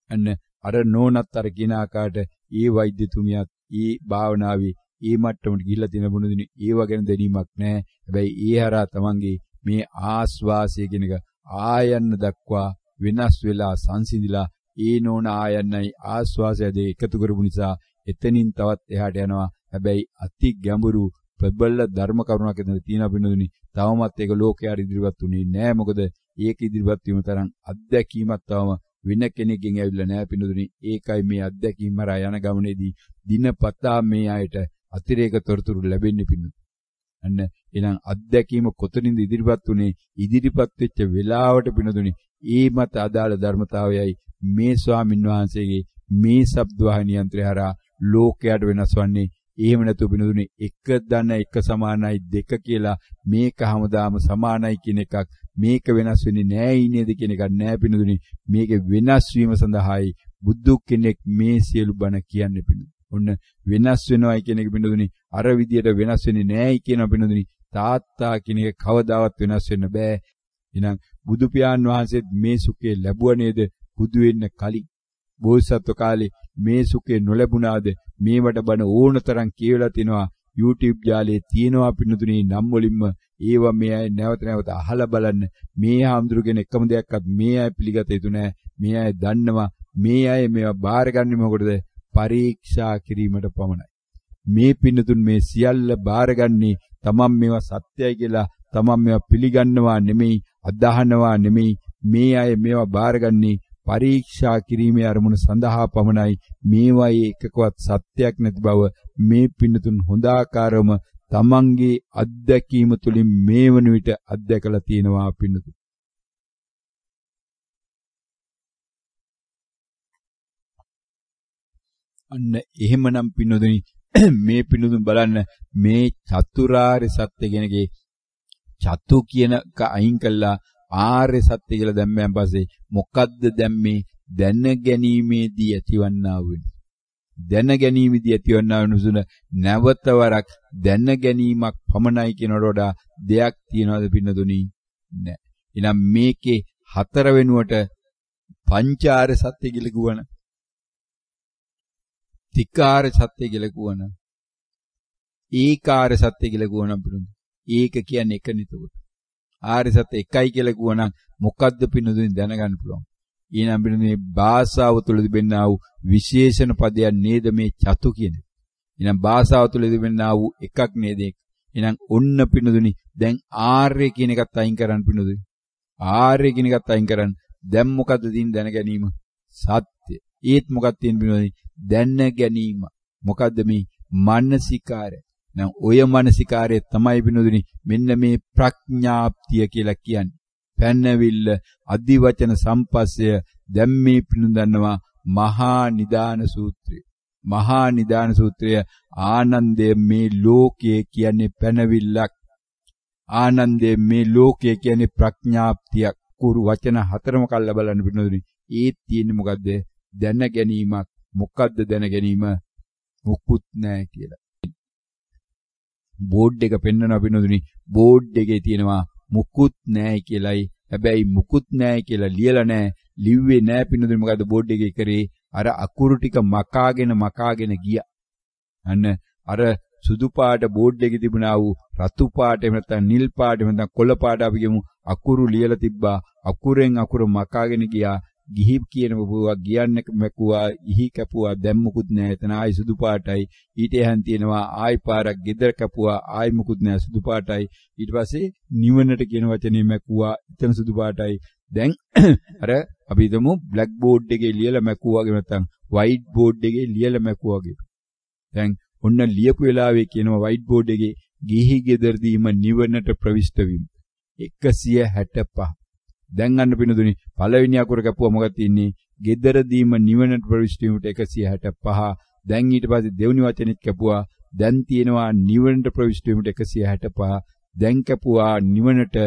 අන්න අර නෝනත් අර කියන ආකාරයට ඒ වෛද්‍යතුමියත් ඒ භාවනාවේ ඒ මට්ටමට ගිහිල්ලා තියෙන බුණුදිනේ ඒව ගැන දැනීමක් නැහැ. හැබැයි ඒ හරහා තමන්ගේ මේ ආස්වාසය කියන එක ආයන්න දක්වා වෙනස් වෙලා සංසිඳිලා ඒ නෝන ආයන්නයි ආස්වාසය දෙක එකතු කරපු නිසා එතනින් තවත් එහාට යනවා. හැබැයි අති ගැඹුරු ප්‍රබල ධර්ම කරුණක් එතන තියෙන බිනදුනි තවමත් ඒක ලෝකයට ඉදිරිපත් උනේ නැහැ. මොකද ඒක ඉදිරිපත් වීම තරම් අත්දැකීමක් තවම වෙන කෙනෙක්ගෙන් ඇවිල්ලා නැහැ පිනදුනි. ඒකයි මේ අත්දැකීම හරහා යන ගමනේදී දිනපතා මේ අයට අතිරේක තොරතුරු ලැබෙන්නේ පින්නු. අන්න එහෙනම් අත්දැකීම කොතනින්ද ඉදිරිපත් උනේ? ඉදිරිපත් වෙච්ච වෙලාවට පිනදුනේ ඒ මත අදාළ ධර්මතාවයයි මේ ස්වාමින් වහන්සේගේ මේ ශබ්ද වාහිනී යන්ත්‍රය හරහා ලෝකයට වෙනස් වන්නේ. එහෙම නැතුව පිනදුනේ එක ධන එක සමානයි දෙක කියලා මේක හැමදාම සමානයි කියන එකක් මේක වෙනස් වෙන්නේ නෑයි නේද කියන එකක් නෑ පිනදුනේ. මේක වෙනස් වීම සඳහායි බුදු කෙනෙක් මේ සියලු බණ කියන්නේ පිනදුනේ. ඔන්න වෙනස් වෙනවයි කියන එක පිනදුනේ අර විදියට වෙනස් වෙන්නේ නෑයි කියන පිනදුනේ තාත්තා කියන එක කවදාවත් වෙනස් වෙන්න බෑ. එහෙනම් බුදු පියාණන් වහන්සේත් මේ සුඛය ලැබුවා නේද බුදු වෙන්න කලින්? බෝසත්ව කාලේ මේ සුඛය නොලැබුණාද? මේවට බණ ඕනතරම් කියවලා තිනවා. YouTube ජාලේ තියෙනවා පින්නතුනේ නම් වලින්ම ඒවා මේ අය නැවත නැවත අහලා බලන්න. මේ හාමුදුරුගෙන එකම දෙයක්වත් මේ අය පිළිගත යුතු නෑ. මේ අය දන්නවා මේ අය මේවා බාරගන්නේ මොකටද? පරීක්ෂා කිරීමට පමණයි. මේ පින්නතුන් මේ සියල්ල බාරගන්නේ තමන් මේවා සත්‍යයි කියලා තමන් මේවා පිළිගන්නවා නෙමෙයි, අදහනවා නෙමෙයි. මේ අය මේවා බාරගන්නේ පරීක්ෂා කිරීමේ අරමුණ සඳහා පමණයි. මේවායේ එකකවත් සත්‍යයක් නැති බව මේ පින්නතුන් හොඳ ආකාරවම තමන්ගේ අත්දැකීම තුළින් මේ වන විට අත්දැකලා තියෙනවා පින්නතුන්. අන්න එහෙමනම් පින්නතුනි මේ පින්නතුන් බලන්න මේ චතුරාර්ය සත්‍ය කෙනගේ චතු කියනක අයින් කළා ආර්ය සත්‍ය කියලා දැම්මයන් පස්සේ මොකද්ද දැන් මේ දැනගැනීමේදී ඇතිවන්නා වූ දැනගැනීමේදී ඇතිවන්නා වූ නැවතවරක් දැනගැනීමක් පමණයි කියනට වඩා දෙයක් තියනවාද පින්නතුනි? නැහැ. එහෙනම් මේකේ හතර වෙනුවට පංචාර්ය සත්‍ය කියලා කියවන තිකාර සත්‍ය කියලා කියවන ඒකාර සත්‍ය කියලා කියවන පිළිඳ ඒක කියන්නේ එක නිතකොට ආර්ය සත්‍ය එකයි කියලා කියවනම් මොකද්ද පිළිඳින් දැනගන්න පුළුවන්. ඊනම් පිළිඳින් භාෂාව තුළ තිබෙනා වූ විශේෂණ පදයක් නේද මේ චතු කියන්නේ. ඊනම් භාෂාව තුළ තිබෙනා වූ එකක් නේද ඒක. ඊනම් ඔන්න පිළිඳින් දැන් ආර්ය කියන එකත් අයින් කරන්න පිළිඳින් ආර්ය කියන එකත් අයින් කරන්න දැන් මොකද්ද තියෙන දැන ගැනීම? සත්‍ය. ඒත් මොකක්ද තියෙන පිළිඳින් දැන ගැනීම. මොකද්ද මේ මානසිකාරය? නම් ඔය මානසිකාරය තමයි පිළිඳින් මෙන්න මේ ප්‍රඥාප්තිය කියලා කියන්නේ. පැනවිල්ල අදිවචන සම්පස්සය දැන් මේ පිළිඳන්නවා මහා නිදාන සූත්‍රය. මහා නිදාන සූත්‍රය ආනන්දය මේ ලෝකයේ කියන්නේ පැනවිල්ලක්. ආනන්දය මේ ලෝකයේ කියන්නේ ප්‍රඥාප්තියක්. කුරු වචන හතරම කල්ලා බලන්න පිළිඳින් ඒත් තියෙන්නේ මොකද්ද? දැන ගැනීමක්. මොකද්ද දැන ගැනීම? මුකුත් නැහැ කියලා. බෝඩ් එක පෙන්වන අපිනොදුනි බෝඩ් එකේ තියෙනවා මුකුත් නැහැ කියලායි. හැබැයි මුකුත් නැහැ කියලා ලියලා නැහැ. ලිව්වේ නැහැ පිනොදුනි මොකද්ද බෝඩ් එකේ කරේ? අර අකුරු ටික මකාගෙන ගියා. අන්න අර සුදු පාට බෝඩ් එකේ තිබුණා වූ රතු පාට එහෙම නැත්නම් නිල් පාට එහෙම නැත්නම් කොළ පාට අපි කියමු අකුරු ලියලා තිබ්බා. අකුරෙන් අකුර මකාගෙන ගියා. ගිහි කියන බබුවා ගියන්න මැකුවා ඉහි කැපුවා දැන් මුකුත් නැහැ එතන ආයි සුදු පාටයි ඊට එහන් තියෙනවා ආයි පාරක් ගෙදර කැපුවා ආයි මුකුත් නැහැ සුදු පාටයි ඊට පස්සේ නිවනට කියන වචනේ මැකුවා එතන සුදු පාටයි දැන් අර අපි හිතමු බ්ලැක් බෝඩ් එකේ ලියලා මැකුවා වගේ නැත්නම් වයිට් බෝඩ් එකේ ලියලා මැකුවා වගේ දැන් ඔන්න ලියපු වෙලාවේ කියනවා වයිට් බෝඩ් එකේ ගිහි ගෙදරදීම නිවනට ප්‍රවිෂ්ඨ වීම 165 දැන් අන්න පිනදුනි පළවෙනි අකුර කැපුවා මොකක්ද තියෙන්නේ? ගෙදරදීම නිවනට ප්‍රවිෂ්ඨ වීමට 165. දැන් ඊට පස්සේ දෙවෙනි වචනෙත් කැපුවා. දැන් තියෙනවා නිවනට ප්‍රවිෂ්ඨ වීමට 165. දැන් කැපුවා නිවනට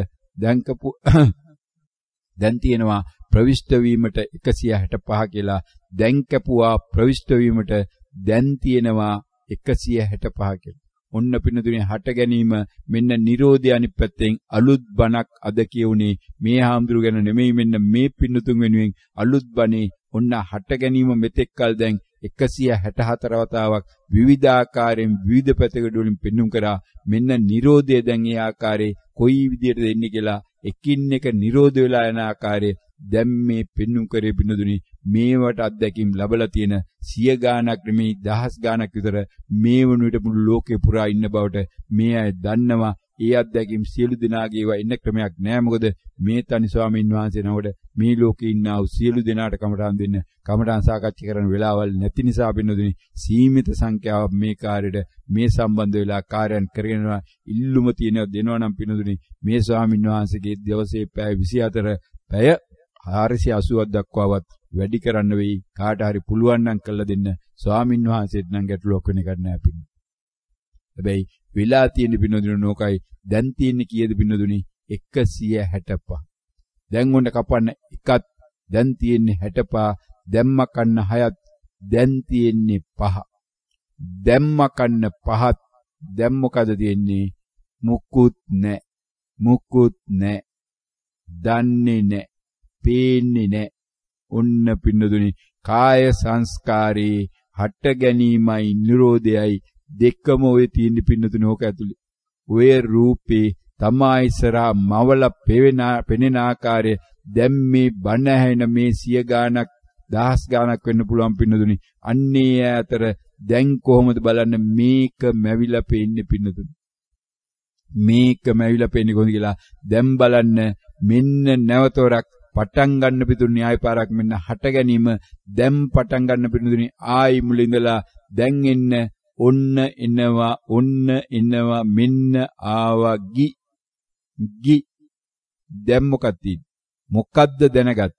දැන් තියෙනවා ප්‍රවිෂ්ඨ වීමට 165 කියලා. දැන් කැපුවා ප්‍රවිෂ්ඨ වීමට දැන් තියෙනවා 165 කියලා. ඔන්න පින්නතුනේ හට ගැනීම මෙන්න Nirodha අනිත් පැත්තෙන් අලුත් බණක් අද කියුනේ මේ හාමුදුරු ගැන නෙමෙයි මෙන්න මේ පින්නතුන් වෙනුවෙන් අලුත් බණේ ඔන්න හට ගැනීම මෙතෙක්කල් දැන් 164 වතාවක් විවිධාකාරයෙන් විවිධ පැතිකඩ වලින් පෙන්눔 කරා මෙන්න Nirodha දැන් ඒ ආකාරයේ කොයි විදියට දෙන්නේ කියලා එකින් එක Nirodha වෙලා යන ආකාරය දැන් මේ පෙන්눔 කරේ පින්නතුනේ මේවට අත්දැකීම් ලැබලා තියෙන 100 ගාණක් නෙමෙයි 1000 ගාණක් විතර මේ වුණ විට මුළු ලෝකේ පුරා ඉන්න බවට මේ අය දන්නවා ඒ අත්දැකීම් සියලු දෙනාගේ ඒවා ඉන්න ක්‍රමයක් නෑ. මොකද මේ තනි ස්වාමීන් වහන්සේ නමකට මේ ලෝකේ ඉන්නා වූ සියලු දෙනාට කමඨාන් දෙන්න කමඨාන් සාකච්ඡා කරන වෙලාවල් නැති නිසා පින්නදුනි සීමිත සංඛ්‍යාවක් මේ කාර්යයට මේ සම්බන්ධ වෙලා කාර්යයන් කරගෙන ඉල්ලුම තියෙනවා දෙනවා නම් පින්නදුනි මේ ස්වාමීන් වහන්සේගේ දවසේ පැය 24 පැය 480ක් දක්වාවත් වැඩි කරන්න වෙයි. කාට හරි පුළුවන් නම් කළා දෙන්න. ස්වාමීන් වහන්සේට නම් ගැටලුවක් වෙන එකක් නෑ පින්නදුනි. හැබැයි වෙලා තියෙන පින්නදුනි නෝකයි දැන් තියෙන්නේ කීයද පින්නදුනි 165. දැන් ඔන්න කපන්න එකක් දැන් තියෙන්නේ 65. දැම්ම කන්න 6ක් දැන් තියෙන්නේ 5. දැම්ම කන්න 5ක් දැන් මොකද තියෙන්නේ මුකුත් නැහැ. මුකුත් නැහැ. දන්නේ නැහැ. පේන්නේ නැහැ. ඔන්න පින්නදුනි කාය සංස්කාරේ හට ගැනීමයි නිරෝධයයි දෙකම ඔය තියෙන පින්නතුනේ ඕක ඇතුලේ. ඔය රූපේ තමා ඉස්සරහා මවල පෙනෙන ආකාරය දැන් මේ බණ ඇහෙන මේ 100 ගාණක් 1000 ගාණක් වෙන්න පුළුවන් පින්නතුනේ. අන්නේ අතර දැන් කොහොමද බලන්න මේක මැවිලා පේන්නේ පින්නතුනේ. මේක මැවිලා පේන්නේ කොහොමද කියලා දැන් බලන්න මෙන්න නැවතොරක් පටන් ගන්න පිටු න්‍යාය පාරක් මෙන්න හට ගැනීම දැන් පටන් ගන්න පිටුදුනි ආයි මුලින්දලා දැන් එන්න ඔන්න එනවා මෙන්න ආවා ගි දැන් මොකද්ද දැනගත්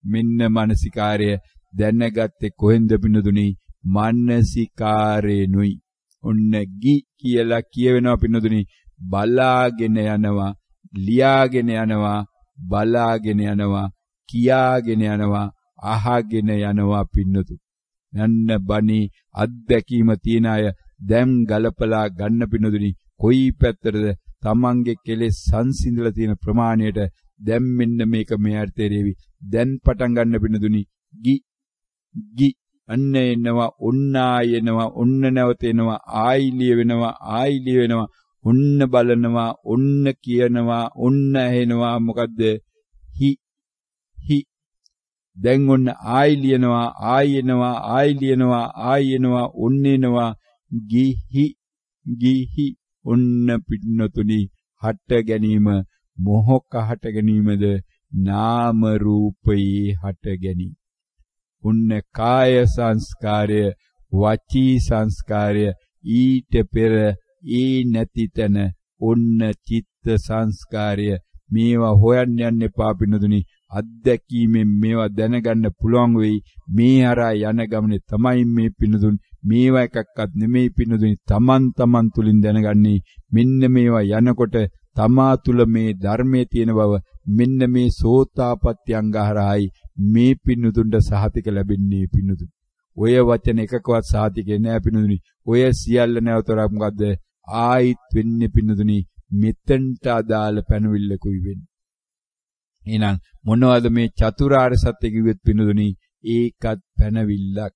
මෙන්න මානසිකාර්ය දැනගත්තේ කොහෙන්ද පිටුදුනි මානසිකාරේනුයි ඔන්න ගි කියලා කියවෙනවා පිටුදුනි බලාගෙන යනවා ලියාගෙන යනවා බලාගෙන යනවා කියාගෙන යනවා අහගෙන යනවා පින්නතු යන්න බණි අත්දැකීම තියන අය දැන් ගලපලා ගන්න පින්නතුනි කොයි පැත්තටද තමන්ගේ කෙලෙස් සංසිඳලා තියෙන ප්‍රමාණයට දැන් මෙන්න මේක මෙයාට තේරෙවි දැන් පටන් ගන්න පින්නතුනි ගි අන්න එනවා ඔන්න ආයෙනවා ඔන්න නැවතෙනවා ආයි ලියවෙනවා ඔන්න බලනවා ඔන්න කියනවා ඔන්න ඇහෙනවා මොකද්ද හි දැන් ඔන්න ආයි ලියනවා ඔන්න එනවා ගිහි ඔන්න පින්නතුනි හට ගැනීම මොහොක හට ගැනීමද නාම රූපේ හට ගැනීම ඔන්න කාය සංස්කාරය වචී සංස්කාරය ඊට පෙර ඒ නැති තැන ඔන්න චිත්ත සංස්කාරය මේවා හොයන්න යන්න එපා පින්නතුනි අත්දැකීමෙන් මේවා දැනගන්න පුළුවන් වෙයි මේ හරහා යන ගමනේ තමයි මේ පින්නතුන් මේවා එකක්වත් නෙමෙයි පින්නතුනි තමන් තුලින් දැනගන්නේ මෙන්න මේවා යනකොට තමා තුල මේ ධර්මයේ තියෙන බව මෙන්න මේ සෝතාපට්ටි අංගහරහායි මේ පින්නතුන්ට සහතික ලැබෙන්නේ පින්නතුන් ඔය වචන එකකවත් සහතිකේ නෑ පින්නතුනි ඔය සියල්ල නැවතරක් මොකද්ද ආයිත් වෙන්නේ පින්නතුනි මෙතෙන්ට අදාළ පැනවිල්ලකුයි වෙන්නේ. එහෙනම් මොනවද මේ චතුරාර්ය සත්‍ය කිව්වෙත් පින්නතුනි ඒකත් පැනවිල්ලක්.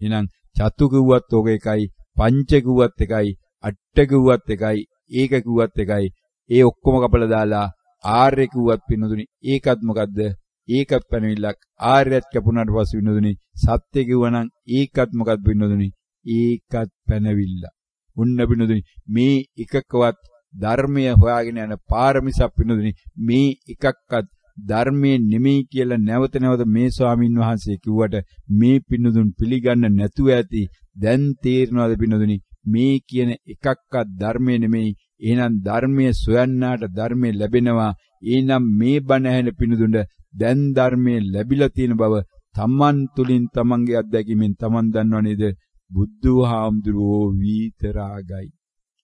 එහෙනම් චතු කිව්වත් ඕක එකයි, පංච කිව්වත් එකයි, අට්ඨ කිව්වත් එකයි, ඒක කිව්වත් එකයි. ඒ ඔක්කොම කපලා දාලා ආර්ය කිව්වත් පින්නතුනි ඒකත් මොකද්ද? ඒකත් පැනවිල්ලක්. ආර්යත් කැපුණාට පස්සේ පින්නතුනි සත්‍ය කිව්වනම් ඒකත් මොකද්ද පින්නතුනි? ඒකත් පැනවිල්ලක්. උන්න පින්නතුනි මේ එකකවත් ධර්මය හොයාගෙන යන පාරමිසක් පින්නතුනි මේ එකක්වත් ධර්මයේ නෙමෙයි කියලා නැවත මේ ස්වාමින් වහන්සේ කිව්වට මේ පින්නතුන් පිළිගන්න නැතුව ඇති දැන් තේරෙනවද පින්නතුනි මේ කියන එකක්වත් ධර්මයේ නෙමෙයි එහෙනම් ධර්මයේ සොයන්නාට ධර්මයේ ලැබෙනවා එහෙනම් මේ බණ ඇහෙන පින්නතුන්ට දැන් ධර්මයේ ලැබිලා තියෙන බව තමන් තුලින් තමන්ගේ අත්දැකීමෙන් තමන් දන්නව නේද බුදුහාමුදුරුවෝ වීතරාගයි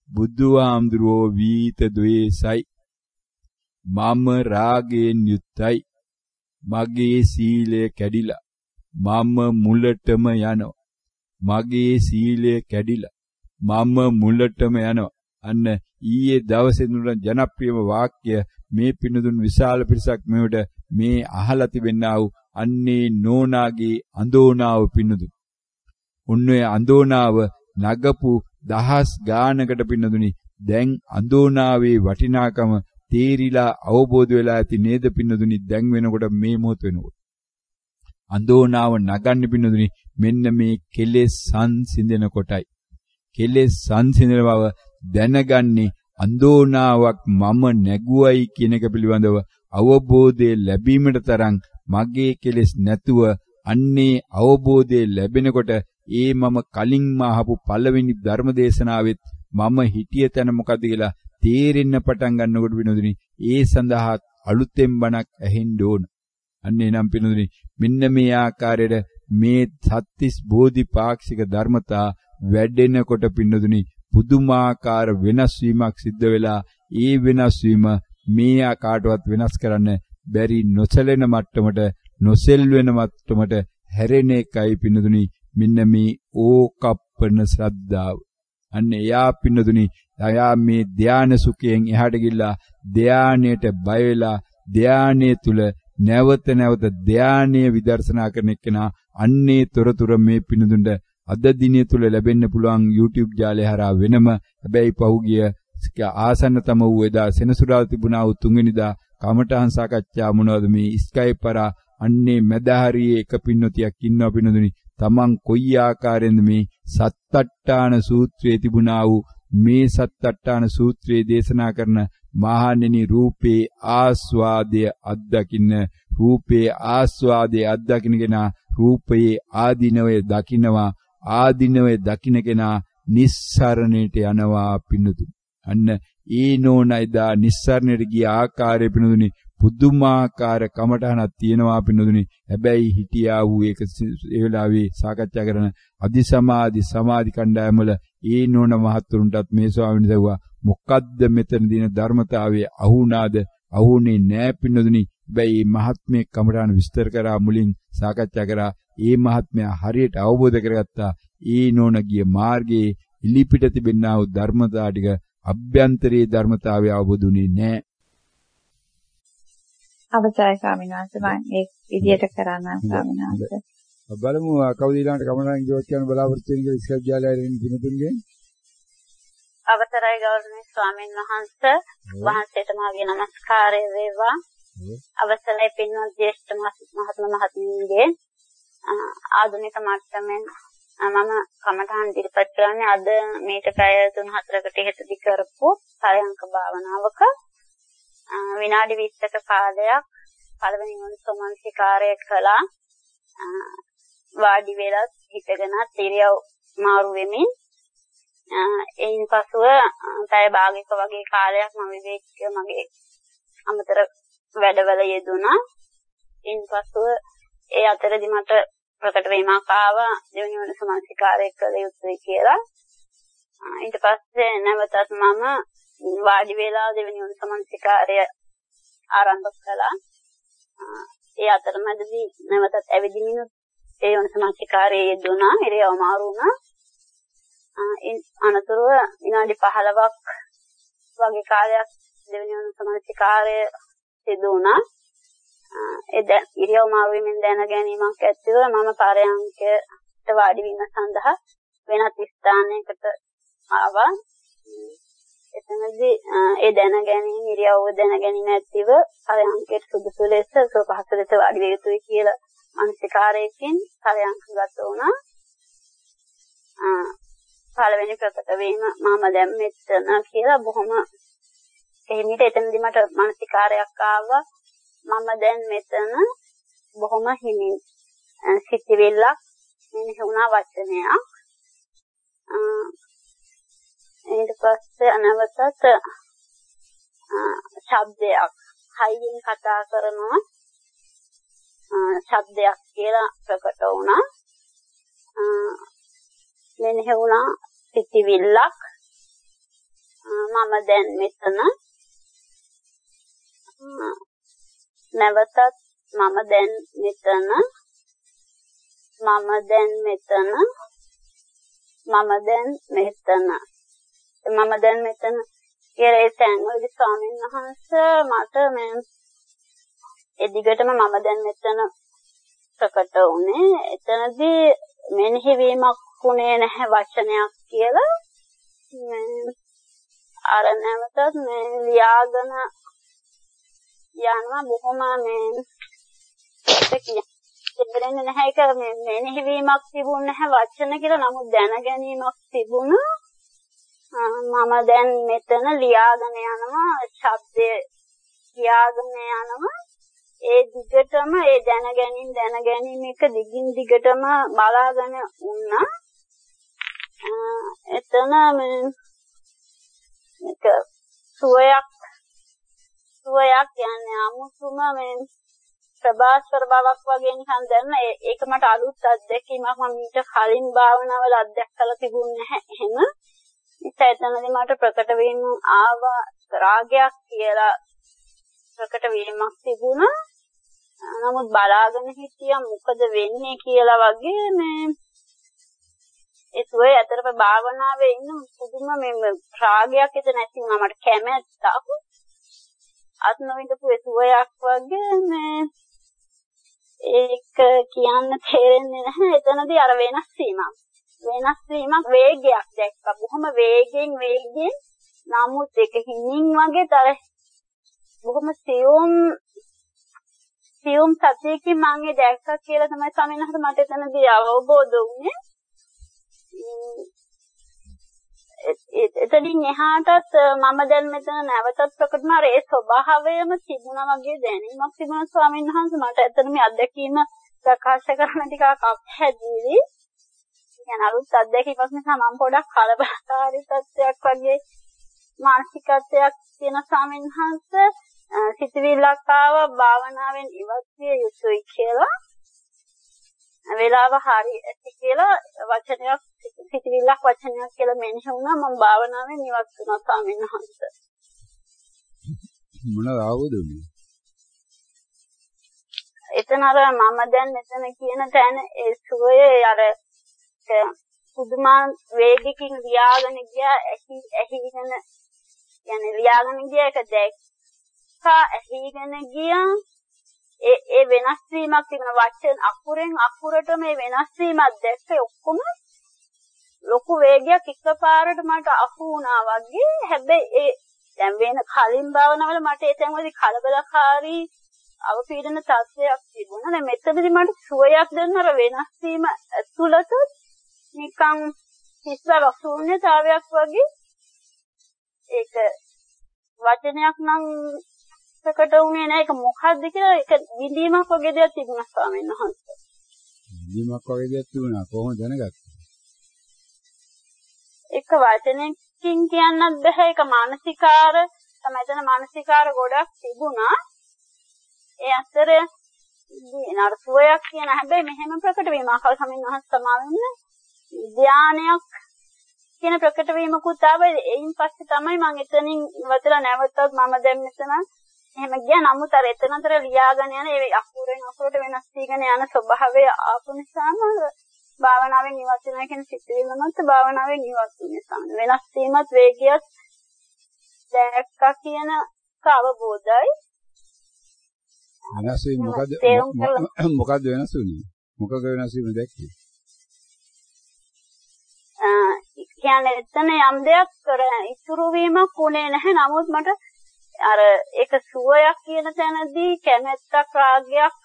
බුදුහාමුදුරුවෝ වීත ද්වේසයි මම රාගයෙන් යුක්තයි මගේ සීලය කැඩිලා මම මුලටම යනවා මගේ සීලය කැඩිලා මම මුලටම යනවා අන්න ඊයේ දවසේ නුර ජනප්‍රියම වාක්‍ය මේ පින්නතුන් විශාල පිරිසක් මෙවට මේ අහලා තිබෙනා වූ අන්නේ නෝනාගේ අඳෝනාව පින්නතුන් උන්නේ අඳෝනාව නගපු දහස් ගානකට පින්නතුනි දැන් අඳෝනාවේ වටිනාකම තේරිලා අවබෝධ වෙලා ඇති නේද පින්නතුනි දැන් වෙනකොට මේ මොහොත වෙනකොට අඳෝනාව නගන්න පින්නතුනි මෙන්න මේ කෙලෙස් සංසිඳන කොටයි කෙලෙස් සංසිඳන බව දැනගන්නේ අන්දෝනාවක් මම නැගුවයි කියන එක පිළිබඳව අවබෝධය ලැබීමට තරම් මගේ කෙලෙස් නැතුව අන්නේ අවබෝධය ලැබෙනකොට ඒ මම කලින් අහපු පළවෙනි ධර්ම දේශනාවෙත් මම හිටිය තැන මොකද කියලා තේරෙන්න පටන් ගන්නකොට විනෝදිනී ඒ සඳහා අලුතෙන් බණක් ඇහෙන්න ඕන. අන්න එනම් පිනදුනි මෙන්න මේ ආකාරයට මේ සත්‍තිස් බෝධිපාක්ෂික ධර්මතා වැඩෙනකොට පිනදුනි පුදුමාකාර වෙනස් වීමක් සිද්ධ වෙලා ඒ වෙනස් වීම මේ ආකාරයටවත් වෙනස් කරන්න බැරි නොසැලෙන මට්ටමට නොසෙල් වෙන මට්ටමට හැරෙන එකයි පිනදුනි මෙන්න මේ ඕකප්පන ශ්‍රද්ධාව. අන්න එයා පිනදුනි එයා මේ ධානය සුඛයෙන් එහාට ගිහිල්ලා ධානයට බය වෙලා ධානයේ තුල නැවත නැවත ධානීය විදර්ශනා කරන එක්කෙනා අන්නේ තොරතුර මේ පිනදුන්ට අද දිනේ තුල ලැබෙන්න පුළුවන් YouTube ජාලය හරහා වෙනම හැබැයි පහුගිය ආසන්නතම වූ එදා සෙනසුරාදා තිබුණා වූ තුන්වෙනිදා කමඨහං සාකච්ඡා මොනවද මේ ස්කයිප් කරා අන්නේ මැදහරියේ එක පින්නතියක් ඉන්නවා පිනදුනි තමන් කොයි ආකාරයෙන්ද මේ සත්තට්ඨාන සූත්‍රයේ තිබුණා වූ මේ සත්තට්ඨාන සූත්‍රයේ දේශනා කරන මහණෙනි රූපේ ආස්වාදය අත්දකින්න රූපේ ආස්වාදය අත්දකින්න කෙනා රූපයේ ආදීනවය දකින්නවා ආදීනවය දකින්න කෙනා නිස්සරණයට යනවා පින්නතුනි. අන්න ඒ නෝනයිදා නිස්සරණයට ගිය ආකාරය පින්නතුනි පුදුමාකාර කමටහනක් තියෙනවා පින්නතුනි. හැබැයි හිටියා වූ ඒක ඒ වෙලාවේ සාකච්ඡා කරන අධිසමාධි සමාධි කණ්ඩායම වල ඒ නෝන මහත්තුරුන්ටත් මේ ස්වාමීන් වහන්සේ මොකද්ද මෙතන දින ධර්මතාවයේ අහුණාද අහුනේ නෑ පින්නතුනි. හැබැයි මේ මහත්මයේ කමටහන විස්තර කරා මුලින් සාකච්ඡා කරා ඒ මහත්මයා හරියට අවබෝධ කරගත්තා ඒ නෝන ගිය මාර්ගයේ ඉලිපිට තිබෙනා වූ ධර්මතා ටික අභ්‍යන්තරයේ ධර්මතාවය අවබෝධුනේ නෑ. අවසරයි ස්වාමීන් වහන්සේ මම ඒ විදියට කරන්න ස්වාමීන් වහන්සේ. බලමු කවුද ඊළඟට කමනාන් ජෝත් කියන බලාපොරොත්තු වෙන විශ්වවිද්‍යාලයේ ඉන්න දිනතුන්ගේ. අවසරයි ගෞරවනීය ස්වාමීන් වහන්සේ වහන්සේට මාගේ নমස්කාරය වේවා. අවසරයි පින්වත් ජේෂ්ඨ මහත්ම මහත්මියන්ගේ ආධුනික මට්ටමින් මම කමඨහන් ඉදිරිපත් කරන්නේ අද මේට පැය 3-4කට ඉහතදී කරපු පරයන්ක භාවනාවක විනාඩි 20ක කාලයක් පළවෙනි මොනසමන්සිකාරය කළා. වාඩි වෙලා හිටගෙන ඉරියව් මාරු වෙමින් එයින් පසුව පැය භාගයක වගේ කාලයක් මම විවේකීව මගේ අමතර වැඩවල යෙදුණා. එයින් පසුව ඒ අතරදී මට ප්‍රකට වීමක් ආවා දෙවෙනි මොනසමන්සිකාරය කළ යුතුයි කියලා. ඊට පස්සේ නැවතත් මම වාඩි වෙලා දෙවෙනි මොනසමන්සිකාරය ආරම්භ කළා. ඒ අතරමැදදී නැවතත් ඇවිදින්න ඒ මොනසමන්සිකාරයේ යෙදුණා. ඉරියව් මාරු වුණා. අනතුරුව විනාඩි 15ක් වගේ කාලයක් දෙවෙනි මොනසමන්සිකාරය සිදු වුණා. ඒ ඉරියව් මාරු වීමෙන් දැන ගැනීමක් ඇතිව මම පරයන්කයට වාඩි වීම සඳහා වෙනත් ස්ථානයකට ආවා. එතනදී ඒ දැන ගැනීම ඉරියව්ව දැන ගැනීම ඇතිව පරයන්කයට සුදුසු ලෙස සුවපහසු ලෙස වාඩි විය යුතුයි කියලා මානසිකාරයකින් පරයන්කගත වුණා. පළවෙනි ප්‍රකට වීම මම දැන් මෙතන කියලා බොහොම එහෙමිට එතනදී මට මානසිකාරයක් ආවා. මම දැන් මෙතන බොහොම හිමින් සිතිවිල්ලක් මෙනෙහි වුණා වචනයක්. ඊට පස්සේ අනවතත් ශබ්දයක් හයියෙන් කතා කරනවා ශබ්දයක් කියලා ප්‍රකට වුණා. මෙනෙහි වුණා සිතිවිල්ලක් මම දැන් මෙතන නැවතත් මම දැන් මෙතන මම දැන් මෙතන මම දැන් මෙතන මම දැන් මෙතන කියලා ඒ තැන්වලදී ස්වාමීන් වහන්සේ මට මේ එදිගටම මම දැන් මෙතන ප්‍රකට වුණේ. එතනදී මෙනෙහි වීමක් වුණේ නැහැ වචනයක් කියලා අර නැවතත් මේ ලියාගෙන යනවා බොහොම මේ කියන්නේ නැහැ ඒක මේ මෙනෙහි වීමක් තිබුණ නැහැ වචන කියලා. නමුත් දැන ගැනීමක් තිබුණා. මම දැන් මෙතන ලියාගෙන යනවා ශබ්දය ලියාගෙන යනවා ඒ දිගටම ඒ දැනගැනීම එක දිගින් දිගටම බලාගෙන වුණා එතන මේක සුවයක් කියන්නේ අමුතුම මේ ප්‍රබාස්තර බවක් වගේ නිකන් දැනෙන ඒක මට අලුත් අත්දැකීමක් මම ඊට කලින් භාවනාවල අත්දැකලා තිබුණේ නැහැ එහෙම ඉතින් එතනදී මට ප්‍රකට වීම ආවා රාගයක් කියලා ප්‍රකට වීමක් තිබුණා නමුත් බලාගෙන හිටියා මොකද වෙන්නේ කියලා වගේ මේ ඒ සුවේ අතරම භාවනාවේ ඉන්න පුදුම මේ රාගයක් එත නැති වුණා මට කැමැත්තක් අත් නොවිඳපු ඒ සුවයක් වගේ මේ ඒක කියන්න තේරෙන්නේ නැහැ එතනදී අර වෙනස් වීමක් වේගයක් දැක්කා බොහොම වේගෙන් නමුත් ඒක හිමින් වගේ තර බොහොම සියුම් සත්‍යකින් මම ඒ දැක්කා කියලා තමයි ස්වාමීන් වහන්සේ මට එතනදී අවබෝධ වුණේ එතනින් එහාටත් මම දැන් මෙතන නැවතත් ප්‍රකට වුණා ඒ ස්වභාවයම තිබුණා වගේ දැනීමක් තිබුණා ස්වාමීන් වහන්සේ මට එතන මේ අත්දැකීම ප්‍රකාශ කරන ටිකක් අපහැදිලි කියන අලුත් අත්දැකීමක් නිසා මම පොඩක් කලබලකාරී තත්ත්වයක් වගේ මානසිකත්වයක් තියෙන ස්වාමීන් වහන්සේ සිතවිල්ලක් ආව භාවනාවෙන් ඉවත් විය යුතුයි කියලා වේලාව හරි ඇති කියලා වචනයක් සිතවිල්ලක් වචනයක් කියලා මෙනෙහි වුණා මම භාවනාවෙන් ඉවත් වුණා ස්වාමීන් වහන්සේ මොනවද ආවුදුනේ එතන අර මම දැන් මෙතන කියන තැන ඒ සුවයේ අර පුදුමා වේගකින් ලියාගෙන ගියා ඇහිගෙන يعني ලියාගෙන ගියා එක දැක්කා ඇහිගෙන ගියා ඒ වෙනස් වීමක් තිබුණ වචන අකුරෙන් අකුරට මේ වෙනස් වීමක් දැක්කේ ඔක්කොම ලොකු වේගයක් එකපාරට මට අහු වුණා වගේ හැබැයි ඒ දැන් වෙන කලින් භාවනාවල මට ඒ තැන්වලදී කලබලකාරී අවපීඩන තත්ත්වයක් තිබුණා. දැන් මෙතනදී මට සුවයක් දෙන්න අර වෙනස් වීම ඇතුළත නිකන් හිස්වර ශූන්‍යතාවයක් වගේ ඒක වචනයක් නම් ප්‍රකට වුණේ නැහැ. ඒක මොකක්ද කියලා ඒක විඳීමක් වගේ දෙයක් තිබුණා ස්වාමීන් වහන්සේ. විඳීමක් වගේ දෙයක් තිබුණා කොහොමද දැනගත්තේ? එක වචනකින් කියන්නත් බෑ. ඒක මානසිකාර තමයි එතන මානසිකාර ගොඩක් තිබුණා. ඒ අතර නර්සුවයක් කියන හැබැයි මෙහෙම ප්‍රකට වීමක් ස්වාමීන් වහන්සේ සමාවෙන්න ධානයක් කියන ප්‍රකට වීමකුත් ආවේ. එයින් පස්සේ තමයි මම එතනින් ඉවතලා නැවතත් මම දැන් මෙතන එහෙම ගියා. නමුත් අර එතනතර ලියාගෙන යන ඒ අකුරෙන් අකුරට වෙනස් වීගෙන යන ස්වභාවය ආපු නිසාම භාවනාවෙන් ඉවත් වෙනවා කියන සිතිවිල්ලමත් භාවනාවෙන් ඉවත් වෙන සාන වෙනස් වීමත් වේගයත් දැක්කා කියන අවබෝධයි. වෙනස් වීම මොකද්ද වෙනස් වුනේ? මොකද වෙනස් වීම දැක්කේ? කියන්නේ එතන යම් දෙයක් කර ඉතුරු වීමක් උනේ නැහැ. නමුත් මට අර ඒක සුවයක් කියන තැනදී කැමැත්තක් රාගයක්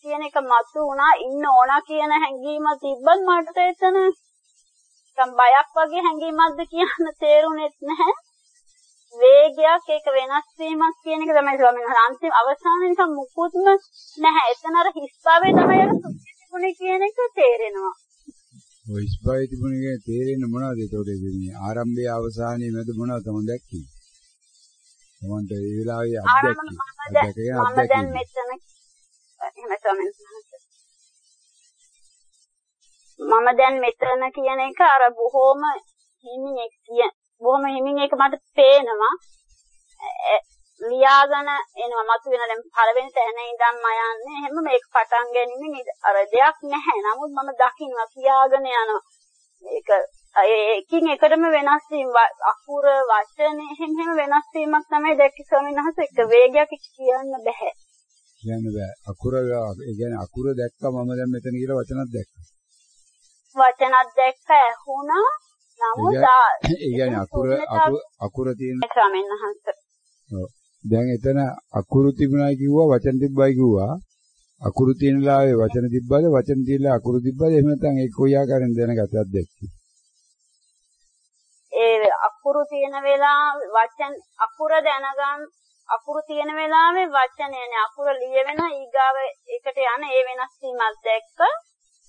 කියන එක මතු වුණා. ඉන්න ඕනා කියන හැඟීම තිබ්බත් මට එතන සම් බයක් වගේ හැඟීමක්ද කියන්න තේරුණෙත් නැහැ. වේගයක් ඒක වෙනස් වීමක් කියන එක තමයි ස්වාමීන් වහන්සේ අන්තිම අවසානයේ නිකන් මුකුත්ම නැහැ. එතන අර හිස්භාවයේ තමයි අර සුඛිකුනේ කියන එක තේරෙනවා. ඔය හිස්භාවයේ තිබුණේ තේරෙන්නේ මොනවද? ඒතකොට මේ ආරම්භයේ අවසානයේ මැද මොනවද තමයි දැක්කේ? මොන්ට ඒ වෙලාවේ අත්දැකීම මම දැන් මෙතන එහෙම ස්වාමීන් වහන්සේ මම දැන් මෙතන කියන එක අර බොහොම හිමින් ඒක මට පේනවා ලියාගෙන එනවා මතුවෙන දැන් පළවෙනි තැන ඉඳන් මම යන්නේ එහෙම මේක පටන් ගැනීමෙන් අර දෙයක් නැහැ. නමුත් මම දකින්නවා කියාගෙන යනවා. ඒක එකින් එකටම වෙනස් වීම අකුර වචන එහෙම වෙනස් වීමක් තමයි දැක්කේ ස්වාමීන් වහන්සේ. එක වේගයක් කියන්න බෑ. කියන්න බෑ. අකුර ඒ කියන්නේ අකුර දැක්කම මම දැන් මෙතන කියලා වචනක් දැක්කා. වචනක් දැක්ක ඇහුණා. නමුත් ඒ කියන්නේ අකුර තියෙන ස්වාමීන් වහන්සේ. ඔව්. දැන් එතන අකුරු තිබුණා කිව්වා වචන තිබ්බයි කිව්වා. අකුරු තියෙන ලාවේ වචන තිබ්බද වචන තියෙලා අකුරු තිබ්බද එහෙම නැත්නම් ඒක කොයි ආකාරයෙන් දැනගත්තද දැක්කේ? අකුරු තියෙන වෙලාව වචන අකුර දැනගන්න අකුරු තියෙන වෙලාවේ වචනේ නේ අකුර ලියවෙන ඊගාව එකට යන ඒ වෙනස් වීමක් දැක්ක.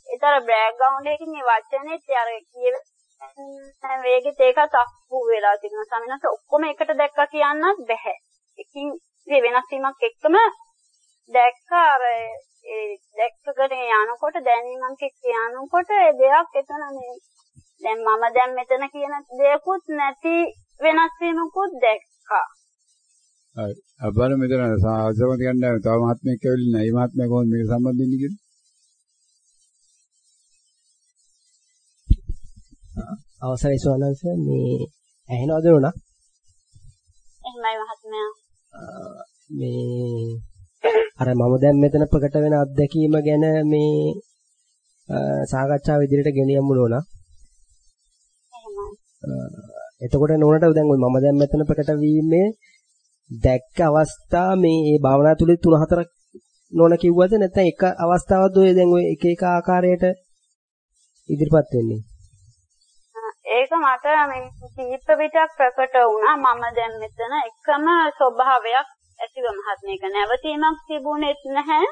ඒතර බෑග්ග්‍රවුන්ඩ් එකකින් මේ වචනේත් අර කියවෙන වේගෙත් ඒකත් අහු වෙලා තිබුණා. සමිනස ඔක්කොම එකට දැක්කා කියන්නත් බෑ. එකකින් මේ වෙනස් වීමක් එක්කම දැක්කා අර ඒ දැක්කගෙන යනකොට දැනීමක් එක්ක යනකොට ඒ දෙයක් එතන මේ දැන් මම දැන් මෙතන කියන දෙයක්වත් නැති වෙනස් වීමකුත් දැක්කා. හරි. අපර මෙතන සාසවත ගන්න තව මහත්මයෙක් ඇවිල්ලා නැහැ. මේ මහත්මයා කොහොමද මේක සම්බන්ධ වෙන්නේ කියලා? අවසරයි සෝනන්ස මේ ඇහෙනවද නෝනා? එහෙමයි මහත්මයා. මේ අර මම දැන් මෙතන ප්‍රකට වෙන අත්දැකීම ගැන මේ සාකච්ඡාව ඉදිරියට ගෙනියමු නෝනා. එතකොට නෝනට දැන් ඔය මම දැන් මෙතන ප්‍රකට වීමේ දැක්ක අවස්ථා මේ භාවනා තුලේ 3-4ක් නෝන කිව්වද නැත්නම් එක අවස්ථාවක්ද ඔය දැන් ඔය එක එක ආකාරයට ඉදිරිපත් වෙන්නේ? ඒක මට මේ කීප විටක් ප්‍රකට වුණා. මම දැන් මෙතන එකම ස්වභාවයක් ඇතිව මහත්මේක නැවතීමක් තිබුණෙත් නැහැ.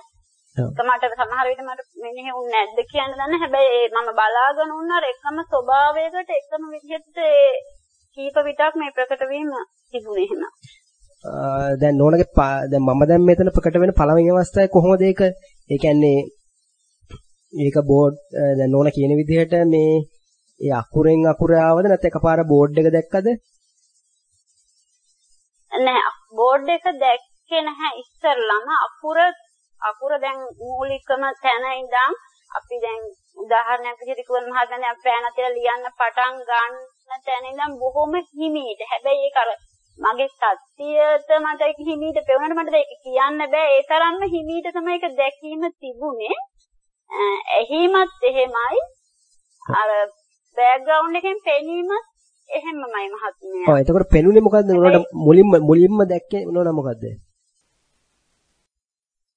ඒක මට සමහර විට මට මෙනෙහි වුන්නේ නැද්ද කියන්න දන්නේ. හැබැයි මම බලාගෙන උන්නාර එකම ස්වභාවයකට එකම විදිහට කීප විටක් මේ ප්‍රකට වීම තිබුණේ එහෙම. දැන් නෝනගේ දැන් මම දැන් මෙතන ප්‍රකට වෙන පළවෙනි අවස්ථාවේ කොහොමද ඒක? ඒ කියන්නේ ඒක බෝඩ් දැන් නෝන කියන විදිහට මේ ඒ අකුරෙන් අකුර ආවද නැත්නම් එකපාර බෝඩ් එක දැක්කද? නෑ බෝඩ් එක දැක්කේ නැහැ ඉස්සෙල්ලාම අකුර දැන් මූලිකම තැන ඉඳන් අපි දැන් උදාහරණයක් විදිහට කිව්වොත් මහත්මයා දැන් පෑන තියලා ලියන්න පටන් ගන්න තැන ඉඳන් බොහොම හිමීට. හැබැයි ඒක අර මගේ සත්‍යයට මට ඒක හිමීට පෙවුනට මට ඒක කියන්න බෑ. ඒ තරම්ම හිමීට තමයි ඒක දැකීම තිබුණේ. එහිමත් එහෙමයි. අර බෑග්ග්‍රවුන්ඩ් එකෙන් පෙනීම එහෙමමයි මහත්මයා. ඔව් එතකොට පෙනුනේ මොකද්ද නෝනට මුලින්ම දැක්කේ නෝන මොකද්ද?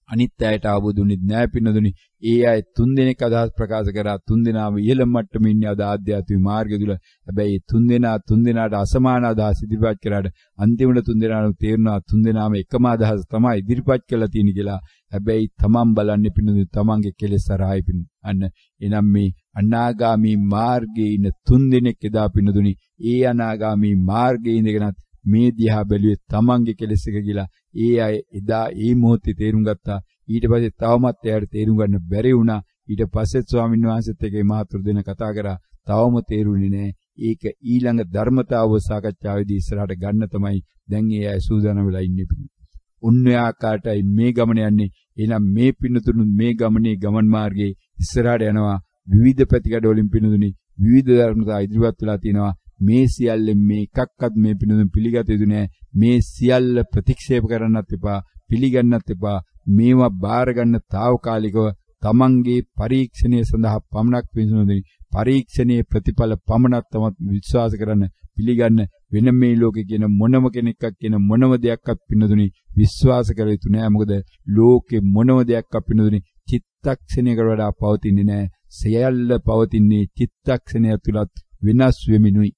අනිත් අයට ආවුදුනිත් නෑ පින්නදුනි. ඒ අය 3 දෙනෙක් අදහස් ප්‍රකාශ කරා 3 දෙනාම ඉහළ මට්ටමේ ඉන්නේ අද ආධ්‍යාත්මික මාර්ගය තුල. හැබැයි 3 දෙනාට අසමාන අදහස් ඉදිරිපත් කරාට අන්තිමට 3 දෙනාට තේරුණා 3 දෙනාම එකම අදහස තමයි ඉදිරිපත් කළා තියෙන්නේ කියලා. හැබැයි තමන් බලන්නේ පින්නදුනි තමන්ගේ කෙලෙස් හරහායි පින්න. අන්න එනම් මේ අනාගාමී මාර්ගයේ ඉන්න 3 දෙනෙක් එදා පින්නදුනි ඒ අනාගාමී මාර්ගයේ ඉඳගෙනත් මේ දිහා බැලුවේ තමන්ගේ කෙලෙස් එක කියලා. ඒ අය එදා ඒ මොහොතේ තේරුම් ගත්තා. ඊට පස්සේ තවමත් එයාට තේරුම් ගන්න බැරි වුණා. ඊට පස්සේ ස්වාමීන් වහන්සේත් එක්ක මහතුරු දෙන කතා කරා. තවම තේරුන්නේ නැහැ. ඒක ඊළඟ ධර්මතාව සාකච්ඡාවේදී ඉස්සරහට ගන්න තමයි දැන් ඒ අය සූදානම් වෙලා ඉන්නේ පිළිතුරු. උන්වැ ආකාරයටයි මේ ගමන යන්නේ. එහෙනම් මේ පින්නතුණු මේ ගමනේ ගමන් මාර්ගයේ ඉස්සරහට යනවා. විවිධ පැතිකඩ වලින් පින්නතුණි විවිධ ධර්මතා ඉදිරිපත් වෙලා තිනවා. මේ සියල්ලෙන් මේ එකක්වත් මේ පින්නතුන් පිළිගත යුතු නෑ. මේ සියල්ල ප්‍රතික්ෂේප කරන්නත් එපා, පිළිගන්නත් එපා. මේවා බාර ගන්න తాවකාලිකව තමන්ගේ පරීක්ෂණය සඳහා පමණක් විසඳුනි. පරීක්ෂණයේ ප්‍රතිඵල පමණක් තමයි විශ්වාස කරන්න, පිළිගන්න. වෙන මේ ලෝකේ කියන මොනම කෙනෙක්වත් කියන මොනම දෙයක්වත් පින්නතුනි විශ්වාස කර යුතු නෑ. මොකද ලෝකේ මොනම දෙයක්වත් පින්නතුනි චිත්තක්ෂණයකට වඩා පවතින්නේ නෑ. සියල්ල පවතින්නේ චිත්තක්ෂණය තුලත් වෙනස් වෙමිනුයි.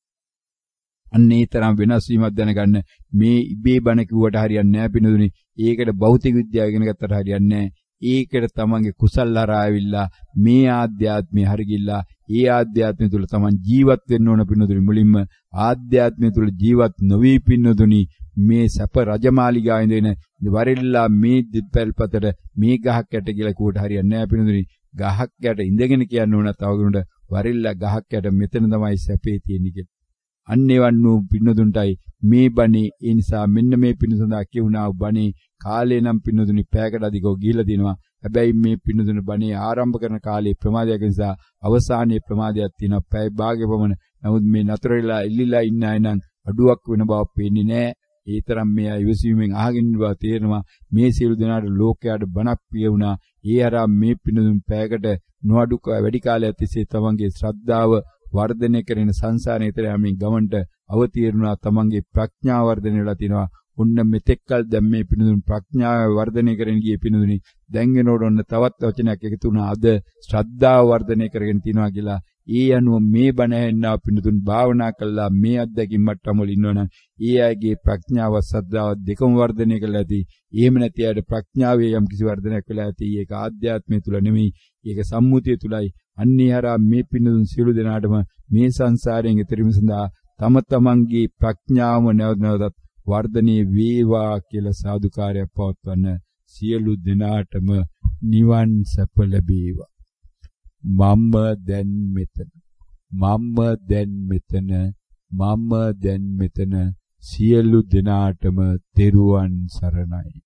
අන්නේ තරම් වෙනස් වීමක් දැනගන්න මේ ඉබේ බණ කිව්වට හරියන්නේ නැහැ පිනදුනි. ඒකට භෞතික විද්‍යාව ඉගෙන ගත්තට හරියන්නේ නැහැ. ඒකට තමන්ගේ කුසල් හරහා ආවිල්ලා මේ ආධ්‍යාත්මය හරිගිල්ලා ඒ ආධ්‍යාත්මය තුල තමන් ජීවත් වෙන්න ඕන පිනදුනි. මුලින්ම ආධ්‍යාත්මය තුල ජීවත් නොවි පිනදුනි මේ සැප රජමාලිගාවේ ඉඳගෙන වරිල්ලා මේ දිප්පල්පතට මේ ගහක් යට කියලා කිව්වට හරියන්නේ නැහැ පිනදුනි. ගහක් යට ඉඳගෙන කියන්න ඕන තවගුණට වරිල්ලා ගහක් යට මෙතන තමයි සැපේ තියෙන්නේ කියලා. අන්නේවන් වූ පින්නදුන්ටයි මේ බණේ ඒ නිසා මෙන්න මේ පින්න සඳහා කියුණා වූ බණේ කාලේ නම් පින්නදුනි පැයකට අධිකව ගිහිලා තිනවා. හැබැයි මේ පින්නදුන බණේ ආරම්භ කරන කාලේ ප්‍රමාදයක් නිසා අවසානයේ ප්‍රමාදයක් තියෙනවා පැය භාගය පමණ. නමුත් මේ නතර වෙලා ඉල්ලිලා ඉන්න අය නම් අඩුවක් වෙන බව පේන්නේ නැහැ. ඒ තරම් මේ ඉවසීමෙන් අහගෙන ඉන්න බව තේරෙනවා. මේ සියලු දෙනාට ලෝකයට බණක් පිය වුණා. ඒ අරා මේ පින්නදුන් පැයකට නොඅඩු වැඩි කාලයක් තිස්සේ තමන්ගේ ශ්‍රද්ධාව වර්ධනය කරන සංසාරයේ තර යමින් ගමන්ට අවතීර්ණා තමන්ගේ ප්‍රඥාව වර්ධනය වෙලා තිනවා. ඔන්න මෙතෙක්කල් දැන් මේ පිනුදුන් ප්‍රඥාව වර්ධනය කරගෙන ගියේ පිනුදුනි දැන් වෙනකොට ඔන්න තවත් වචනයක් එකතු වුණා අද ශ්‍රද්ධාව වර්ධනය කරගෙන තියනවා කියලා ඒ අනුව මේ බණ ඇහෙන්නා පිනුදුන් භාවනා කළා මේ අත්දැකීම් මට්ටම වල ඉන්නවනම් ඒ අයගේ ප්‍රඥාව ශ්‍රද්ධාව දෙකම වර්ධනය කළා ඇති එහෙම නැති අයට ප්‍රඥාවේ යම් කිසි වර්ධනයක් වෙලා ඇති ඒක ආධ්‍යාත්මය තුල නෙමෙයි ඒක සම්මුතිය තුලයි අන්නේ හරහා මේ පිනුදුන් සියලු දෙනාටම මේ සංසාරයෙන් ඈතරීම සඳහා තම තමන්ගේ ප්‍රඥාව නැවත වර්ධනයේ වේවා කියලා සාදුකාරයක් පවත්වන්න සියලු දෙනාටම නිවන් සැප ලැබේවා. මම දැන් මෙතන සියලු දෙනාටම තෙරුවන් සරණයි.